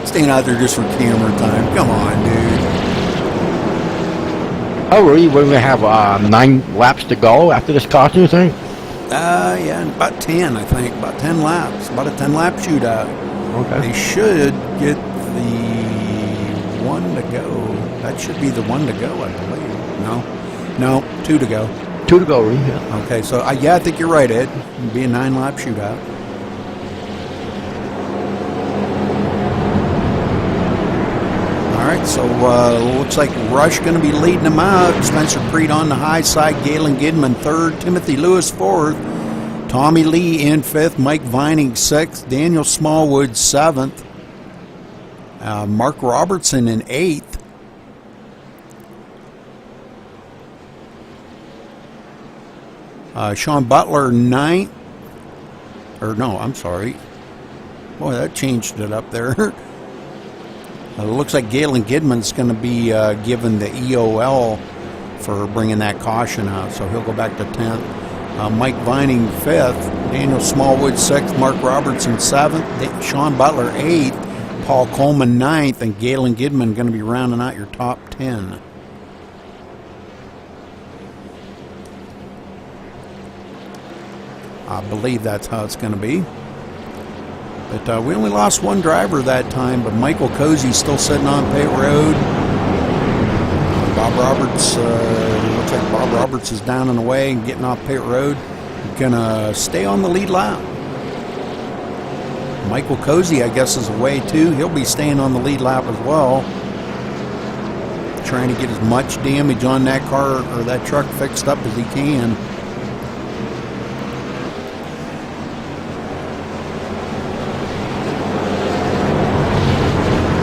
Staying out there just for camera time. Come on, dude. Oh, really? We're going to have 9 laps to go after this caution, you think? Yeah, about 10, I think. About 10 laps. About a 10-lap shootout. Okay. They should get the one to go. That should be the one to go, I believe. No, 2 to go. 2 to go, Rudy. Yeah. Okay, so yeah, I think you're right, Ed. It'd be a 9-lap shootout. All right, so looks like Rush going to be leading them out. Spencer Preet on the high side, Galen Gidman 3rd, Timothy Lewis 4th, Tommy Lee in 5th, Mike Vining 6th, Daniel Smallwood 7th, Mark Robertson in 8th. Sean Butler 9th. Or no, I'm sorry. Boy, that changed it up there. It looks like Galen Gidman's going to be given the EOL for bringing that caution out, so he'll go back to 10th. Mike Vining 5th, Daniel Smallwood 6th, Mark Robertson 7th, Sean Butler 8th, Paul Coleman 9th, and Galen Gidman going to be rounding out your top 10. I believe that's how it's going to be. But we only lost one driver that time, but Michael Cozy's still sitting on pit road. Bob Roberts, looks like Bob Roberts is down and away and getting off pit road. Gonna stay on the lead lap. Michael Cozy, I guess, is away too. He'll be staying on the lead lap as well. Trying to get as much damage on that car or that truck fixed up as he can.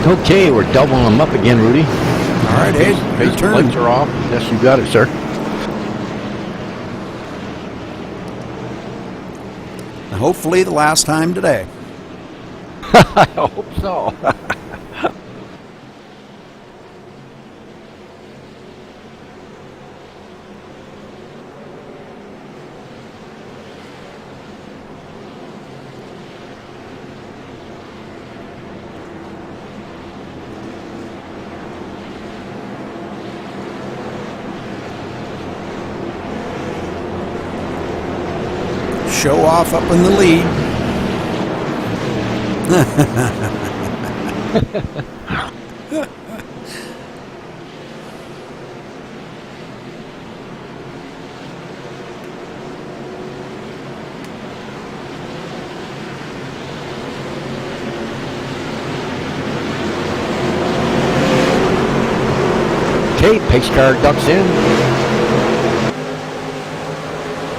Okay, we're doubling them up again, Rudy. All right, Ed, your turn. Lights are off. Yes, you got it, sir. And hopefully the last time today. I hope so. Show off up in the lead. Okay, pace car ducks in.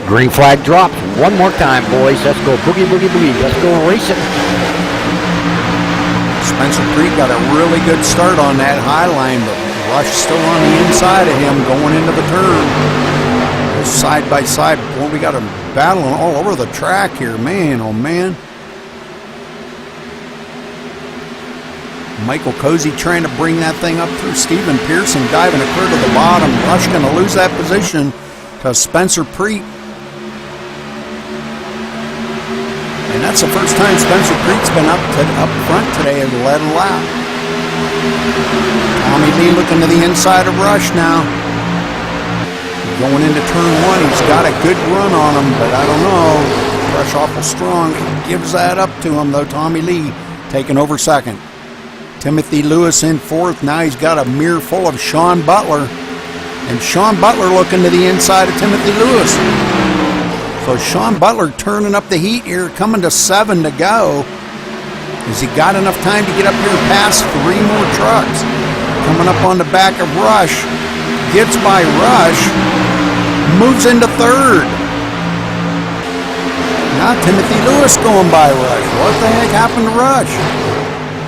Green flag dropped. One more time, boys. Let's go boogie, boogie, boogie. Let's go racing. Spencer Preet got a really good start on that high line, but Rush still on the inside of him going into the turn. Side by side. Boy, we got them battling all over the track here. Man, oh man. Michael Cozy trying to bring that thing up through Stephen Pearson, diving it clear to the bottom. Rush going to lose that position to Spencer Preet. And That's the first time Spencer Creek's been up front today and led a lap. Tommy Lee looking to the inside of Rush now. Going into turn 1, he's got a good run on him, but I don't know. Rush awful strong. He gives that up to him, though. Tommy Lee taking over second. Timothy Lewis in fourth. Now he's got a mirror full of Sean Butler. And Sean Butler looking to the inside of Timothy Lewis. So Sean Butler turning up the heat here, coming to 7 to go. Has he got enough time to get up here and pass 3 more trucks? Coming up on the back of Rush. Gets by Rush. Moves into third. Now Timothy Lewis going by Rush. What the heck happened to Rush?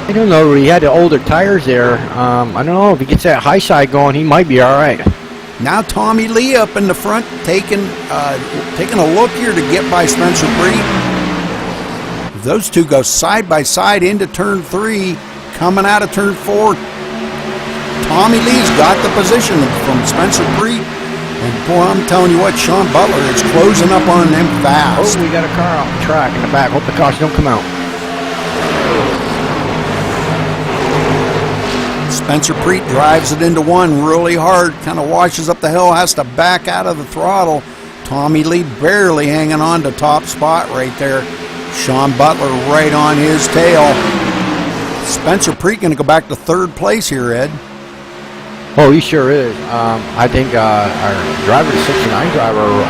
I don't know. He had the older tires there. I don't know if he gets that high side going, he might be all right. Now Tommy Lee up in the front, taking a look here to get by Spencer Creek. Those two go side by side into turn 3, coming out of turn 4. Tommy Lee's got the position from Spencer Creek. And boy, I'm telling you what, Sean Butler is closing up on them fast. Oh, we got a car off the track in the back. Hope the cars don't come out. Spencer Preet drives it into 1 really hard, kind of washes up the hill, has to back out of the throttle. Tommy Lee barely hanging on to top spot right there. Sean Butler right on his tail. Spencer Preet going to go back to 3rd place here, Ed. Oh, he sure is. I think our driver, the 69 driver,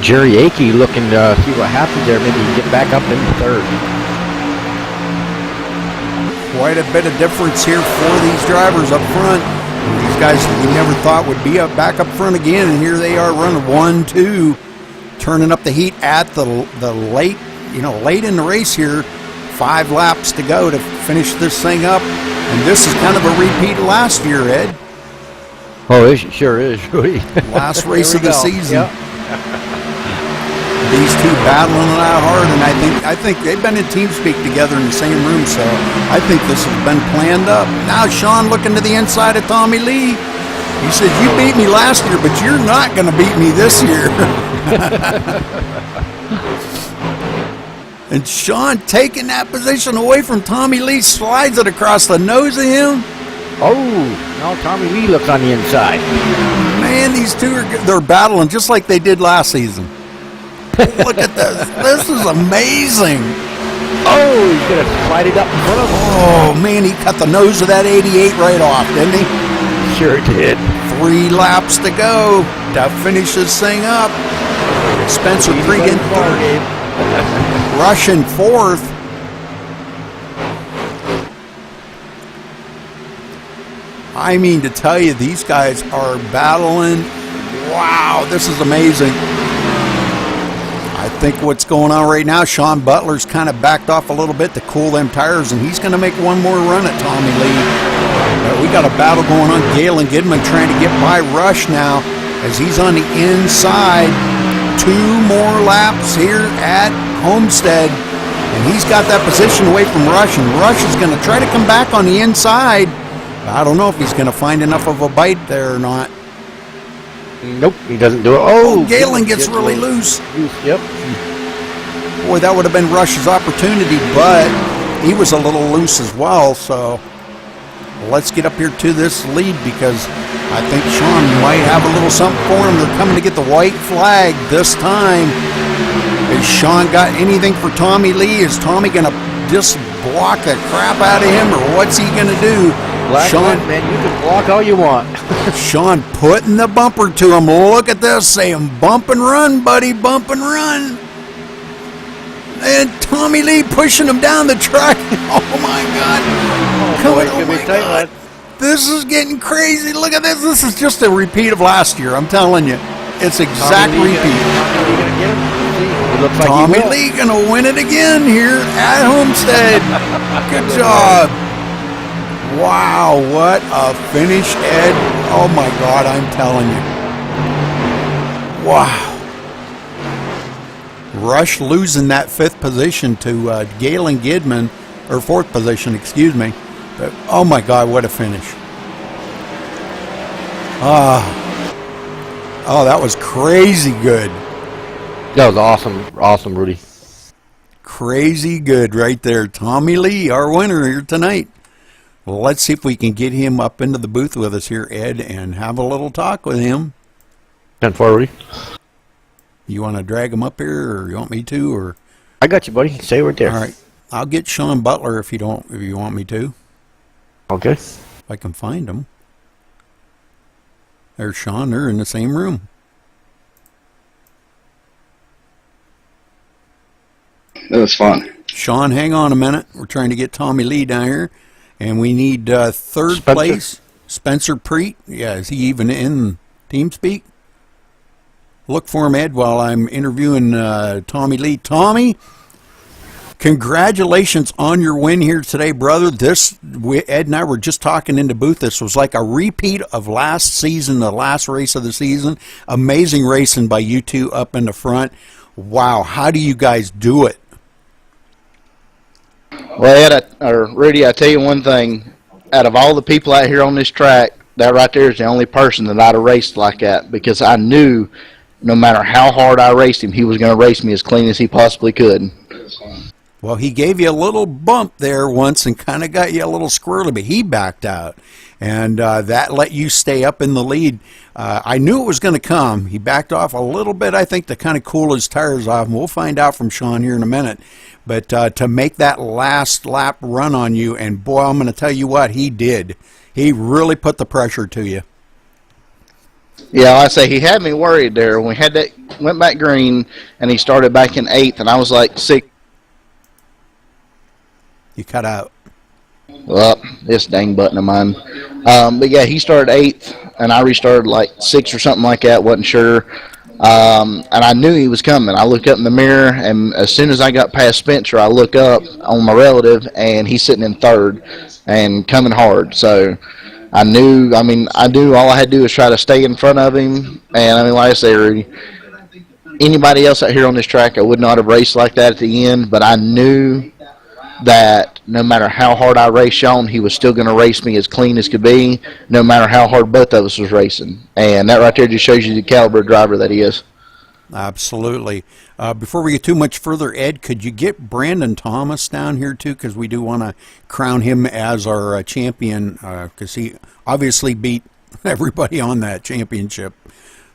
Jerry Akey, looking to see what happens there. Maybe he can get back up into 3rd. Quite a bit of difference here for these drivers up front. These guys we never thought would be back up front again, and here they are running 1-2, turning up the heat at the late in the race here. 5 laps to go to finish this thing up, and this is kind of a repeat of last year, Ed. Oh, it sure is, really. Last race of the season. Yep. These two battling it out hard, and I think they've been in TeamSpeak together in the same room, so I think this has been planned up. Now Sean looking to the inside of Tommy Lee. He said, "You beat me last year, but you're not going to beat me this year." And Sean taking that position away from Tommy Lee, slides it across the nose of him. Oh, now Tommy Lee looks on the inside. Man, these two they're battling just like they did last season. Look at this. This is amazing. Oh, he's going to slide it up in front of him. Oh, man, he cut the nose of that 88 right off, didn't he? Sure did. 3 laps to go to finish this thing up. Spencer Creek in 3rd. Rush in 4th. I mean, to tell you, these guys are battling. Wow, this is amazing. I think what's going on right now, Sean Butler's kind of backed off a little bit to cool them tires, and he's going to make one more run at Tommy Lee. We got a battle going on. Galen Gidman trying to get by Rush now as he's on the inside. 2 more laps here at Homestead, and he's got that position away from Rush, and Rush is going to try to come back on the inside. I don't know if he's going to find enough of a bite there or not. Nope, he doesn't do it. Oh, Galen gets really loose. Yep. Boy, that would have been Rush's opportunity, but he was a little loose as well. So let's get up here to this lead, because I think Sean might have a little something for him. They're coming to get the white flag this time. Has Sean got anything for Tommy Lee? Is Tommy going to just block the crap out of him, or what's he going to do? Sean, man, you can block all you want. Sean putting the bumper to him. Look at this, saying, "Bump and run, buddy, bump and run." And Tommy Lee pushing him down the track. Oh my God! Oh, boy, it's gonna be a tight one. This is getting crazy. Look at this. This is just a repeat of last year. I'm telling you, it's exact repeat. Tommy Lee gonna win it again here at Homestead. Good job. Wow, what a finish, Ed. Oh my God, I'm telling you. Wow. Rush losing that 5th position to Galen Gidman, or 4th position, excuse me. But, oh my God, what a finish. Oh, that was crazy good. That was awesome, Rudy. Crazy good right there. Tommy Lee, our winner here tonight. Well, let's see if we can get him up into the booth with us here, Ed, and have a little talk with him. 10-4, You want to drag him up here, or you want me to, or? I got you, buddy. Stay right there. All right. I'll get Sean Butler if you want me to. Okay. If I can find him. There's Sean. They're in the same room. That was fun. Sean, hang on a minute. We're trying to get Tommy Lee down here. And we need third Spencer. place. Spencer Preet. Yeah, is he even in TeamSpeak? Look for him, Ed, while I'm interviewing Tommy Lee. Tommy, congratulations on your win here today, brother. Ed and I were just talking in the booth. This was like a repeat of last season, the last race of the season. Amazing racing by you two up in the front. Wow, how do you guys do it? Well, Ed, Rudy, I tell you one thing. Out of all the people out here on this track, that right there is the only person that I'd have raced like that, because I knew no matter how hard I raced him, he was going to race me as clean as he possibly could. Well, he gave you a little bump there once and kind of got you a little squirrely, but he backed out. And that let you stay up in the lead. I knew it was going to come. He backed off a little bit, I think, to kind of cool his tires off. And we'll find out from Sean here in a minute. But to make that last lap run on you, and boy, I'm going to tell you what, he did. He really put the pressure to you. Yeah, I say he had me worried there. When we had that, went back green, and he started back in 8th, and I was like 6th. You cut out. Well, this dang button of mine. But yeah, he started 8th, and I restarted like 6th or something like that. Wasn't sure. And I knew he was coming. I looked up in the mirror, and as soon as I got past Spencer, I look up on my relative, and he's sitting in 3rd and coming hard. So I knew all I had to do was try to stay in front of him. And I mean, like I say, Rudy, anybody else out here on this track, I would not have raced like that at the end, but I knew that no matter how hard I raced Sean, he was still going to race me as clean as could be, no matter how hard both of us was racing. And that right there just shows you the caliber of driver that he is. Absolutely. Before we get too much further, Ed, could you get Brandon Thomas down here too? Because we do want to crown him as our champion, because he obviously beat everybody on that championship.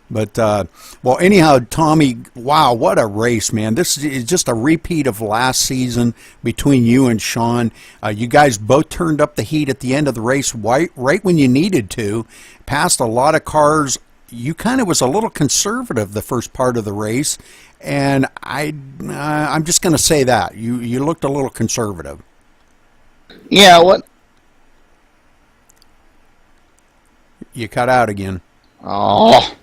But, well, anyhow, Tommy, wow, what a race, man. This is just a repeat of last season between you and Sean. You guys both turned up the heat at the end of the race right when you needed to, passed a lot of cars. You kind of was a little conservative the first part of the race, and I'm just going to say that. You looked a little conservative. Yeah, what? You cut out again. Oh.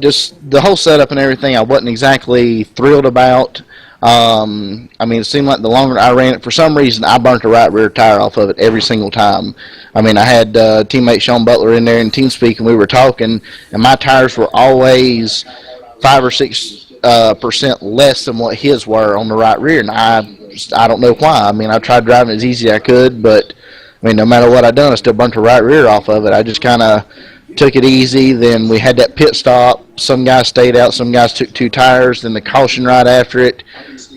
Just the whole setup and everything, I wasn't exactly thrilled about. I mean, it seemed like the longer I ran it, for some reason, I burnt the right rear tire off of it every single time. I mean, I had teammate Sean Butler in there in TeamSpeak, and we were talking, and my tires were always 5 or 6% less than what his were on the right rear, and I don't know why. I mean, I tried driving as easy as I could, but I mean, no matter what I done, I still burnt the right rear off of it. I just kind of took it easy. Then we had that pit stop. Some guys stayed out. Some guys took 2 tires. Then the caution right after it.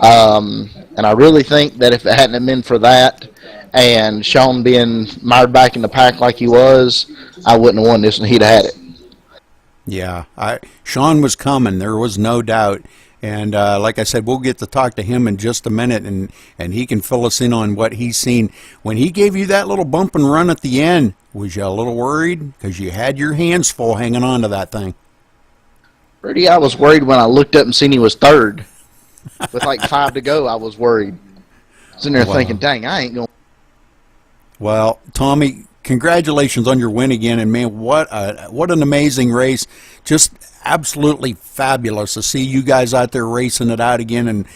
And I really think that if it hadn't have been for that and Sean being mired back in the pack like he was, I wouldn't have won this and he'd have had it. Yeah, Sean was coming. There was no doubt. And like I said, we'll get to talk to him in just a minute, and he can fill us in on what he's seen. When he gave you that little bump and run at the end, was you a little worried? Because you had your hands full hanging on to that thing. Rudy, I was worried when I looked up and seen he was 3rd. With like 5 to go, I was worried. I was in there thinking, dang, I ain't going. Well, Tommy, congratulations on your win again, and man, what an amazing race. Just absolutely fabulous to see you guys out there racing it out again, and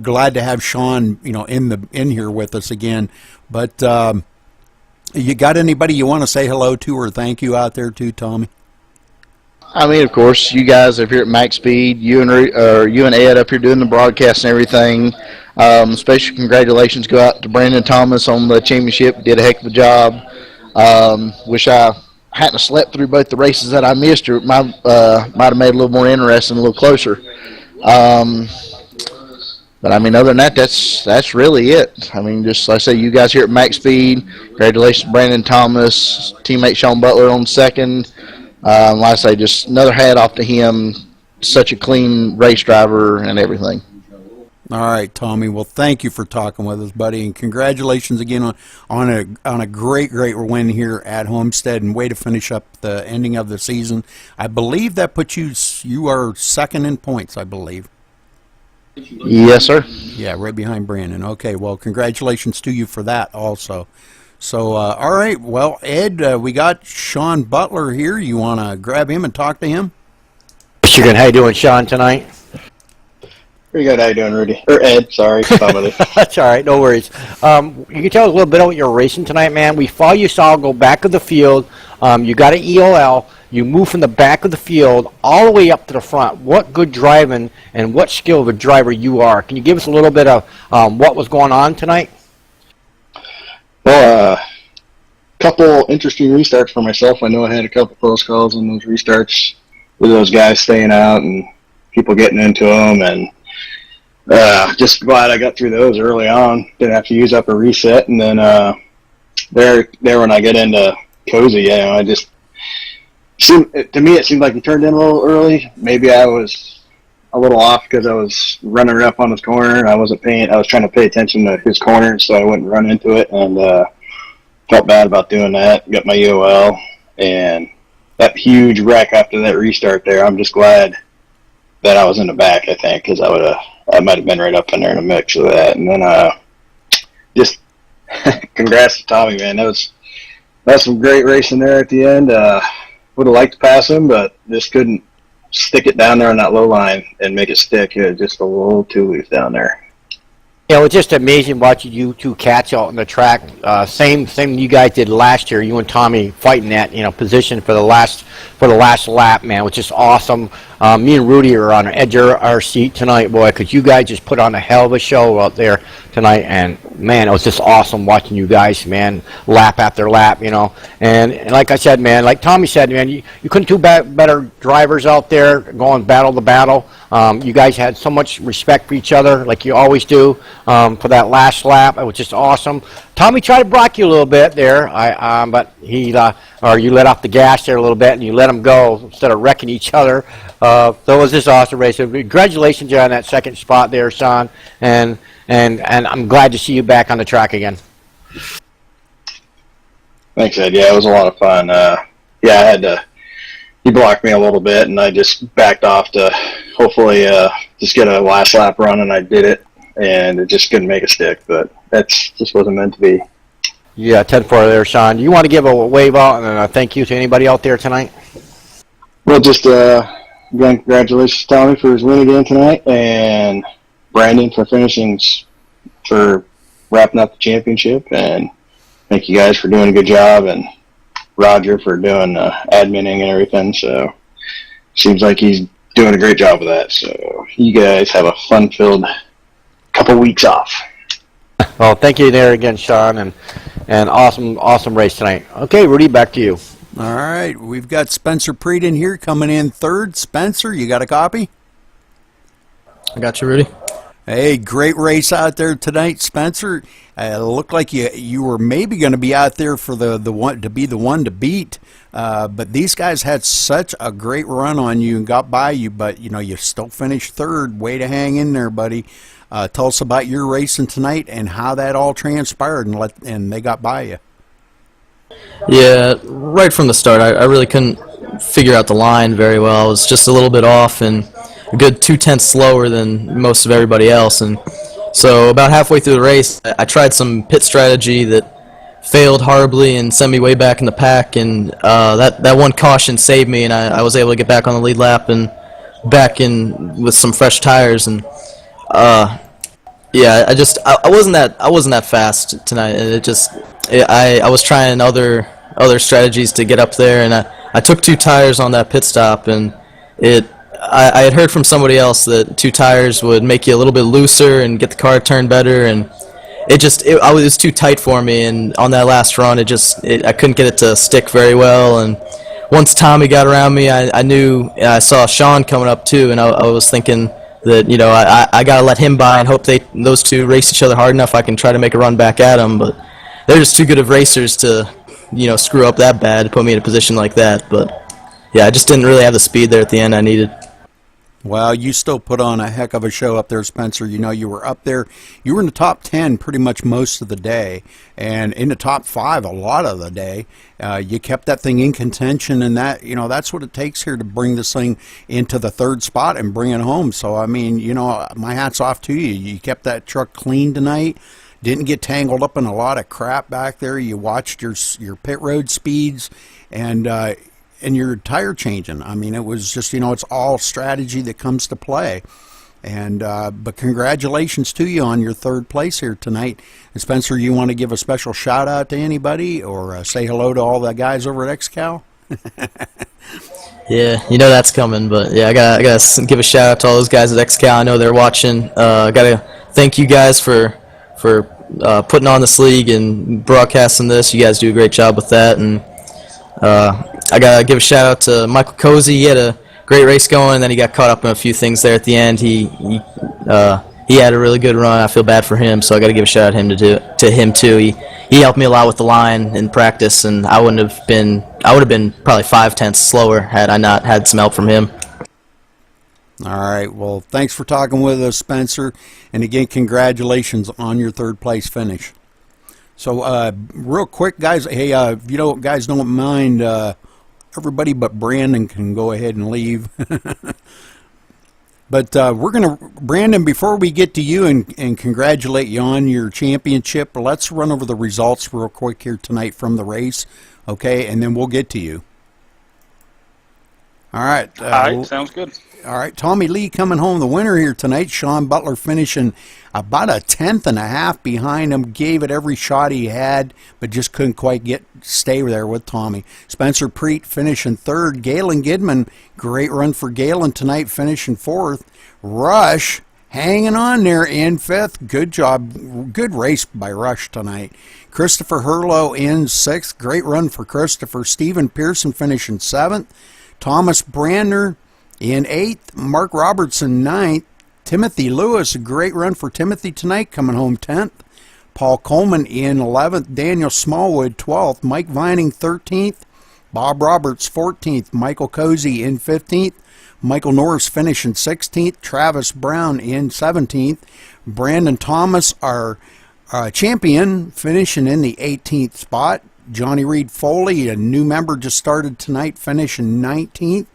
glad to have Sean, in here with us again. But you got anybody you want to say hello to or thank you out there too, Tommy? I mean, of course, you guys up here at MaxSpeed, you and Ed up here doing the broadcast and everything. Special congratulations go out to Brandon Thomas on the championship. Did a heck of a job. Wish I hadn't slept through both the races that I missed, or it might have made it a little more interesting, a little closer. But I mean, other than that, that's really it. I mean, just like I say, you guys here at Max Speed, congratulations, Brandon Thomas, teammate Sean Butler on second. Like I say, just another hat off to him. Such a clean race driver and everything. All right, Tommy. Well, thank you for talking with us, buddy, and congratulations again on a great win here at Homestead, and way to finish up the ending of the season. I believe that puts you are second in points, I believe. Yes, sir. Yeah, right behind Brandon. Okay, well, congratulations to you for that also. So, all right, well, Ed, we got Sean Butler here. You want to grab him and talk to him? Michigan, how you doing, Sean, tonight? Pretty good. How you doing, Rudy? Or Ed, sorry. That's all right, no worries. You can tell us a little bit about your racing tonight, man. We saw go back of the field. You got an EOL. You moved from the back of the field all the way up to the front. What good driving and what skill of a driver you are. Can you give us a little bit of what was going on tonight? Well, couple interesting restarts for myself. I know I had a couple close calls on those restarts with those guys staying out and people getting into them, and just glad I got through those early on. Didn't have to use up a reset, and then there when I get into Cozy, I just to me it seemed like he turned in a little early. Maybe I was a little off because I was running up on his corner. I was trying to pay attention to his corner so I wouldn't run into it, and felt bad about doing that. Got my UOL, and that huge wreck after that restart there. I'm just glad that I was in the back, I think, because I might have been right up in there in a mix of that. And then just congrats to Tommy, man. That's some great racing there at the end. Would have liked to pass him, but just couldn't stick it down there on that low line and make it stick. It was just a little too loose down there. You know, it's just amazing watching you two cats out on the track. Same you guys did last year. You and Tommy fighting that position for the last lap, man, which is awesome. Me and Rudy are on the edge of our seat tonight, boy, because you guys just put on a hell of a show out there tonight. And man, it was just awesome watching you guys, man, lap after lap, And like I said, man, like Tommy said, man, you couldn't do better drivers out there going battle to battle. You guys had so much respect for each other, like you always do, for that last lap. It was just awesome. Tommy tried to block you a little bit there, but you let off the gas there a little bit, and you let him go instead of wrecking each other. So it was just awesome race. So congratulations on that second spot there, Sean, and I'm glad to see you back on the track again. Thanks, Ed. Yeah, it was a lot of fun. He blocked me a little bit, and I just backed off to hopefully just get a last lap run, and I did it, and it just couldn't make a stick, but that's just wasn't meant to be. Yeah, 10-4 there, Sean. Do you want to give a wave out and a thank you to anybody out there tonight? Well, just again, congratulations to Tommy for his win again tonight, and Brandon for wrapping up the championship, and thank you guys for doing a good job, and Roger for doing adminning and everything. So seems like he's doing a great job of that. So you guys have a fun-filled couple weeks off. Well, thank you there again, Sean, and awesome race tonight. Okay, Rudy, back to you. All right, we've got Spencer Preet in here coming in third. Spencer, you got a copy? I got you, Rudy. Hey, great race out there tonight, Spencer. It looked like you were maybe going to be out there for the one to be the one to beat, but these guys had such a great run on you and got by you. But you still finished third. Way to hang in there, buddy. Tell us about your racing tonight and how that all transpired and they got by you. Yeah, right from the start, I really couldn't figure out the line very well. I was just a little bit off and a good 0.2 slower than most of everybody else. And so about halfway through the race, I tried some pit strategy that failed horribly and sent me way back in the pack. And that one caution saved me, and I was able to get back on the lead lap and back in with some fresh tires. And yeah, I wasn't that fast tonight. I was trying other strategies to get up there, and I took 2 tires on that pit stop, and I had heard from somebody else that 2 tires would make you a little bit looser and get the car turned better, and it was too tight for me. And on that last run, I couldn't get it to stick very well. And once Tommy got around me, I knew I saw Sean coming up too, and I was thinking that I gotta let him by and hope those two race each other hard enough. I can try to make a run back at him, but they're just too good of racers to screw up that bad to put me in a position like that. But yeah, I just didn't really have the speed there at the end I needed. Well, you still put on a heck of a show up there, Spencer. You were up there. You were in the top 10 pretty much most of the day, and in the top 5 a lot of the day. You kept that thing in contention, and that's what it takes here to bring this thing into the 3rd spot and bring it home. So, I mean, my hat's off to you. You kept that truck clean tonight. Didn't get tangled up in a lot of crap back there. You watched your pit road speeds, and your tire changing. I mean, it was just, it's all strategy that comes to play. And but congratulations to you on your 3rd place here tonight. And Spencer, you want to give a special shout out to anybody or say hello to all the guys over at XCal? Yeah, that's coming. But yeah, I gotta give a shout out to all those guys at XCal. I know they're watching. Gotta thank you guys for putting on this league and broadcasting this. You guys do a great job with that. And I gotta give a shout out to Michael Cozy. He had a great race going, and then he got caught up in a few things there at the end. He had a really good run. I feel bad for him, so I gotta give a shout out to him too. He helped me a lot with the line in practice, and I would have been probably 5/10 slower had I not had some help from him. All right. Well, thanks for talking with us, Spencer. And again, congratulations on your 3rd place finish. So, real quick, guys, hey, if guys don't mind, everybody but Brandon can go ahead and leave. But Brandon, before we get to you and congratulate you on your championship, let's run over the results real quick here tonight from the race, okay? And then we'll get to you. All right. All right, sounds good. All right, Tommy Lee coming home the winner here tonight. Sean Butler finishing about 1/10 and a half behind him. Gave it every shot he had, but just couldn't quite stay there with Tommy. Spencer Preet finishing 3rd. Galen Gidman, great run for Galen tonight, finishing 4th. Rush hanging on there in 5th. Good job. Good race by Rush tonight. Christopher Hurlow in 6th. Great run for Christopher. Stephen Pearson finishing 7th. Thomas Brander in 8th, Mark Robertson 9th, Timothy Lewis, a great run for Timothy tonight, coming home 10th. Paul Coleman in 11th, Daniel Smallwood 12th, Mike Vining 13th, Bob Roberts 14th, Michael Cozy in 15th, Michael Norris finishing 16th, Travis Brown in 17th, Brandon Thomas, our champion, finishing in the 18th spot. Johnny Reed Foley, a new member, just started tonight, finishing 19th.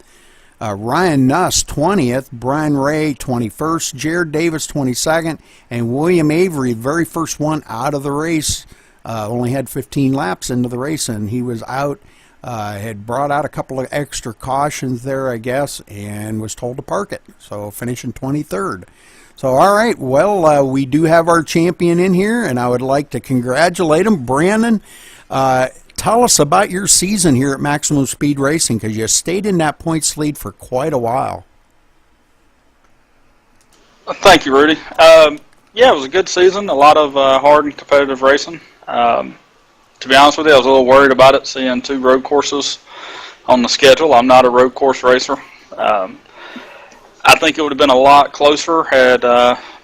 Ryan Nuss, 20th. Brian Ray, 21st. Jared Davis, 22nd. And William Avery, the very first one out of the race, only had 15 laps into the race, and he was out. Had brought out a couple of extra cautions there, I guess, and was told to park it. So finishing 23rd. So, all right, well, we do have our champion in here, and I would like to congratulate him. Brandon, tell us about your season here at Maximum Speed Racing, because you stayed in that points lead for quite a while. Thank you, Rudy. Yeah, it was a good season, a lot of hard and competitive racing. To be honest with you, I was a little worried about it, seeing 2 road courses on the schedule. I'm not a road course racer. I think it would have been a lot closer had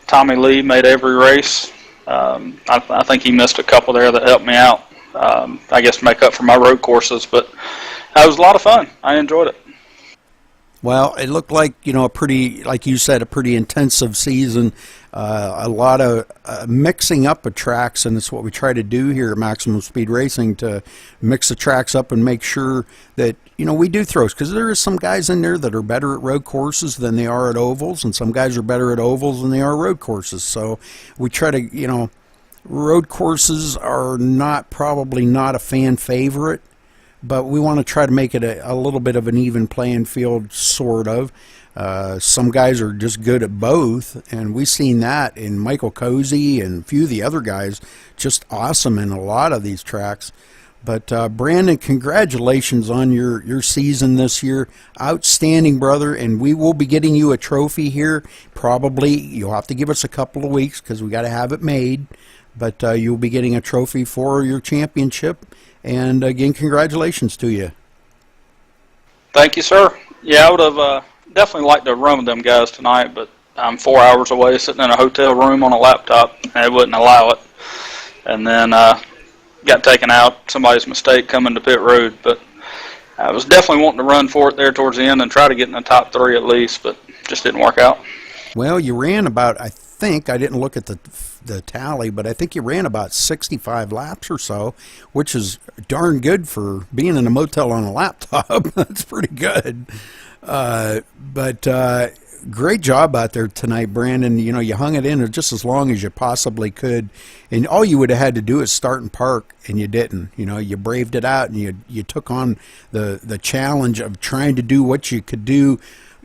Tommy Lee made every race. I think he missed a couple there that helped me out, I guess, to make up for my road courses. But it was a lot of fun. I enjoyed it. Well, it looked like, a pretty, like you said, a pretty intensive season. A lot of mixing up of tracks, and it's what we try to do here at Maximum Speed Racing, to mix the tracks up and make sure that, we do throws, because there are some guys in there that are better at road courses than they are at ovals, and some guys are better at ovals than they are road courses. So we try to, road courses are probably not a fan favorite, but we want to try to make it a little bit of an even playing field, sort of. Some guys are just good at both, and we've seen that in Michael Cozy and a few of the other guys, just awesome in a lot of these tracks. But Brandon, congratulations on your season this year. Outstanding, brother, and we will be getting you a trophy here. Probably you'll have to give us a couple of weeks because we got to have it made, but you'll be getting a trophy for your championship. And again, congratulations to you. Thank you, sir. Yeah, I would have definitely liked to run with them guys tonight, but I'm 4 hours away sitting in a hotel room on a laptop. They wouldn't allow it. And then got taken out. Somebody's mistake coming to pit road. But I was definitely wanting to run for it there towards the end and try to get in the top 3 at least, but just didn't work out. Well, you ran about, I think, I didn't look at the tally, but I think you ran about 65 laps or so, which is darn good for being in a motel on a laptop. That's pretty good. But great job out there tonight, Brandon. You know, you hung it in just as long as you possibly could, and all you would have had to do is start and park, and you didn't. You know, you braved it out, and you took on the challenge of trying to do what you could do,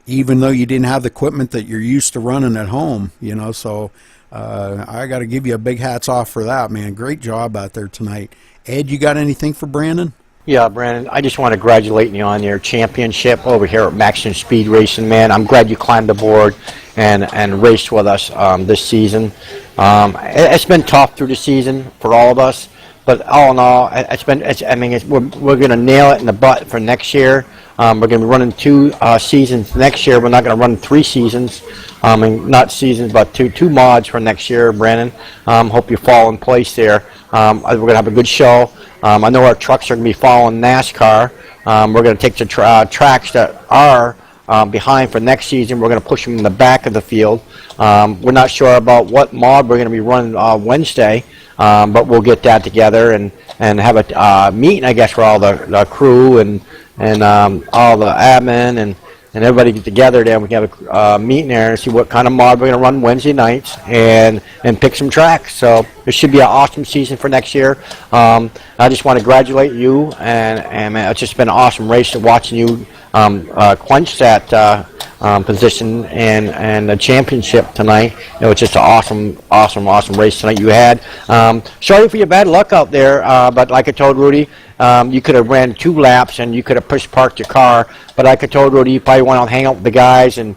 even though you didn't have the equipment that you're used to running at home, you know. So I got to give you a big hats off for that, man. Great job out there tonight. Ed, you got anything for Brandon? Yeah, Brandon, I just want to congratulate you on your championship over here at MaxSpeedTV Speed Racing, man. I'm glad you climbed aboard and raced with us this season. It's been tough through the season for all of us, but all in all, we're going to nail it in the butt for next year. We're going to be running 2 seasons next year. We're not going to run 3 seasons, not seasons, but two mods for next year, Brandon. Hope you fall in place there. We're going to have a good show. I know our trucks are going to be following NASCAR. We're going to take the tracks that are behind for next season. We're going to push them in the back of the field. We're not sure about what mod we're going to be running Wednesday, but we'll get that together and have a meeting, I guess, for all the crew and all the admin and everybody get together there. We can have a meeting there and see what kind of mod we're going to run Wednesday nights and pick some tracks. So it should be an awesome season for next year. I just want to congratulate you, and man, it's just been an awesome race watching you quench that position and the championship tonight. It was just an awesome race tonight you had. Sorry for your bad luck out there, but like I told Rudy, you could have ran 2 laps and you could have parked your car. But like I told Rudy, you probably want to hang out with the guys and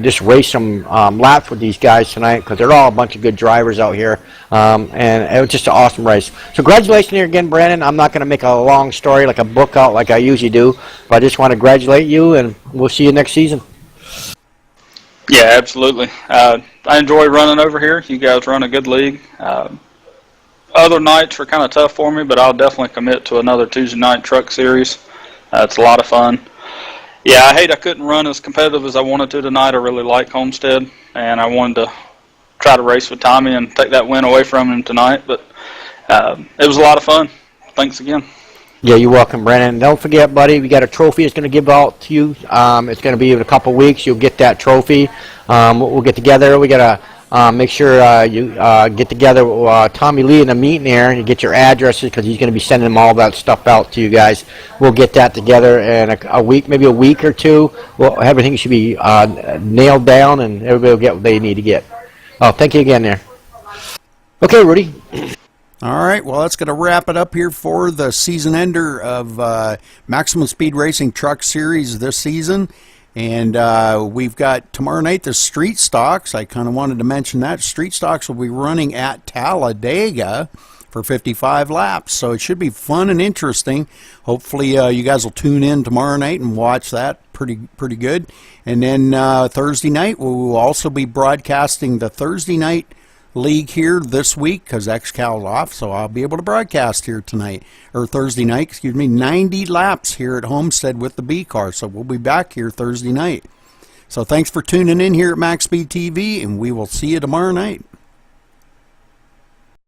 just race some laps with these guys tonight, because they're all a bunch of good drivers out here. And it was just an awesome race. So congratulations here again, Brandon. I'm not going to make a long story like a book out like I usually do, but I just want to congratulate you, and we'll see you next season. Yeah, absolutely. I enjoy running over here. You guys run a good league. Other nights were kind of tough for me, but I'll definitely commit to another Tuesday night truck series. It's a lot of fun. Yeah, I hate I couldn't run as competitive as I wanted to tonight. I really like Homestead, and I wanted to try to race with Tommy and take that win away from him tonight. But it was a lot of fun. Thanks again. Yeah, you're welcome, Brandon. Don't forget, buddy, we got a trophy it's going to give out to you. It's going to be in a couple weeks. You'll get that trophy. We'll get together. We got to make sure you get together with Tommy Lee in the meeting there, and you get your addresses, because he's going to be sending all that stuff out to you guys. We'll get that together in a week, maybe a week or 2. Well, everything should be nailed down, and everybody will get what they need to get. Oh, thank you again there. Okay, Rudy. All right, well, that's going to wrap it up here for the season ender of Maximum Speed Racing Truck Series this season. And we've got tomorrow night the Street Stocks. I kind of wanted to mention that. Street Stocks will be running at Talladega for 55 laps. So it should be fun and interesting. Hopefully you guys will tune in tomorrow night and watch that. Pretty good. And then Thursday night, we will also be broadcasting the Thursday night league here this week, because XCal's off, so I'll be able to broadcast here tonight, or Thursday night, excuse me, 90 laps here at Homestead with the B car. So we'll be back here Thursday night. So thanks for tuning in here at MaxSpeedTV, and we will see you tomorrow night.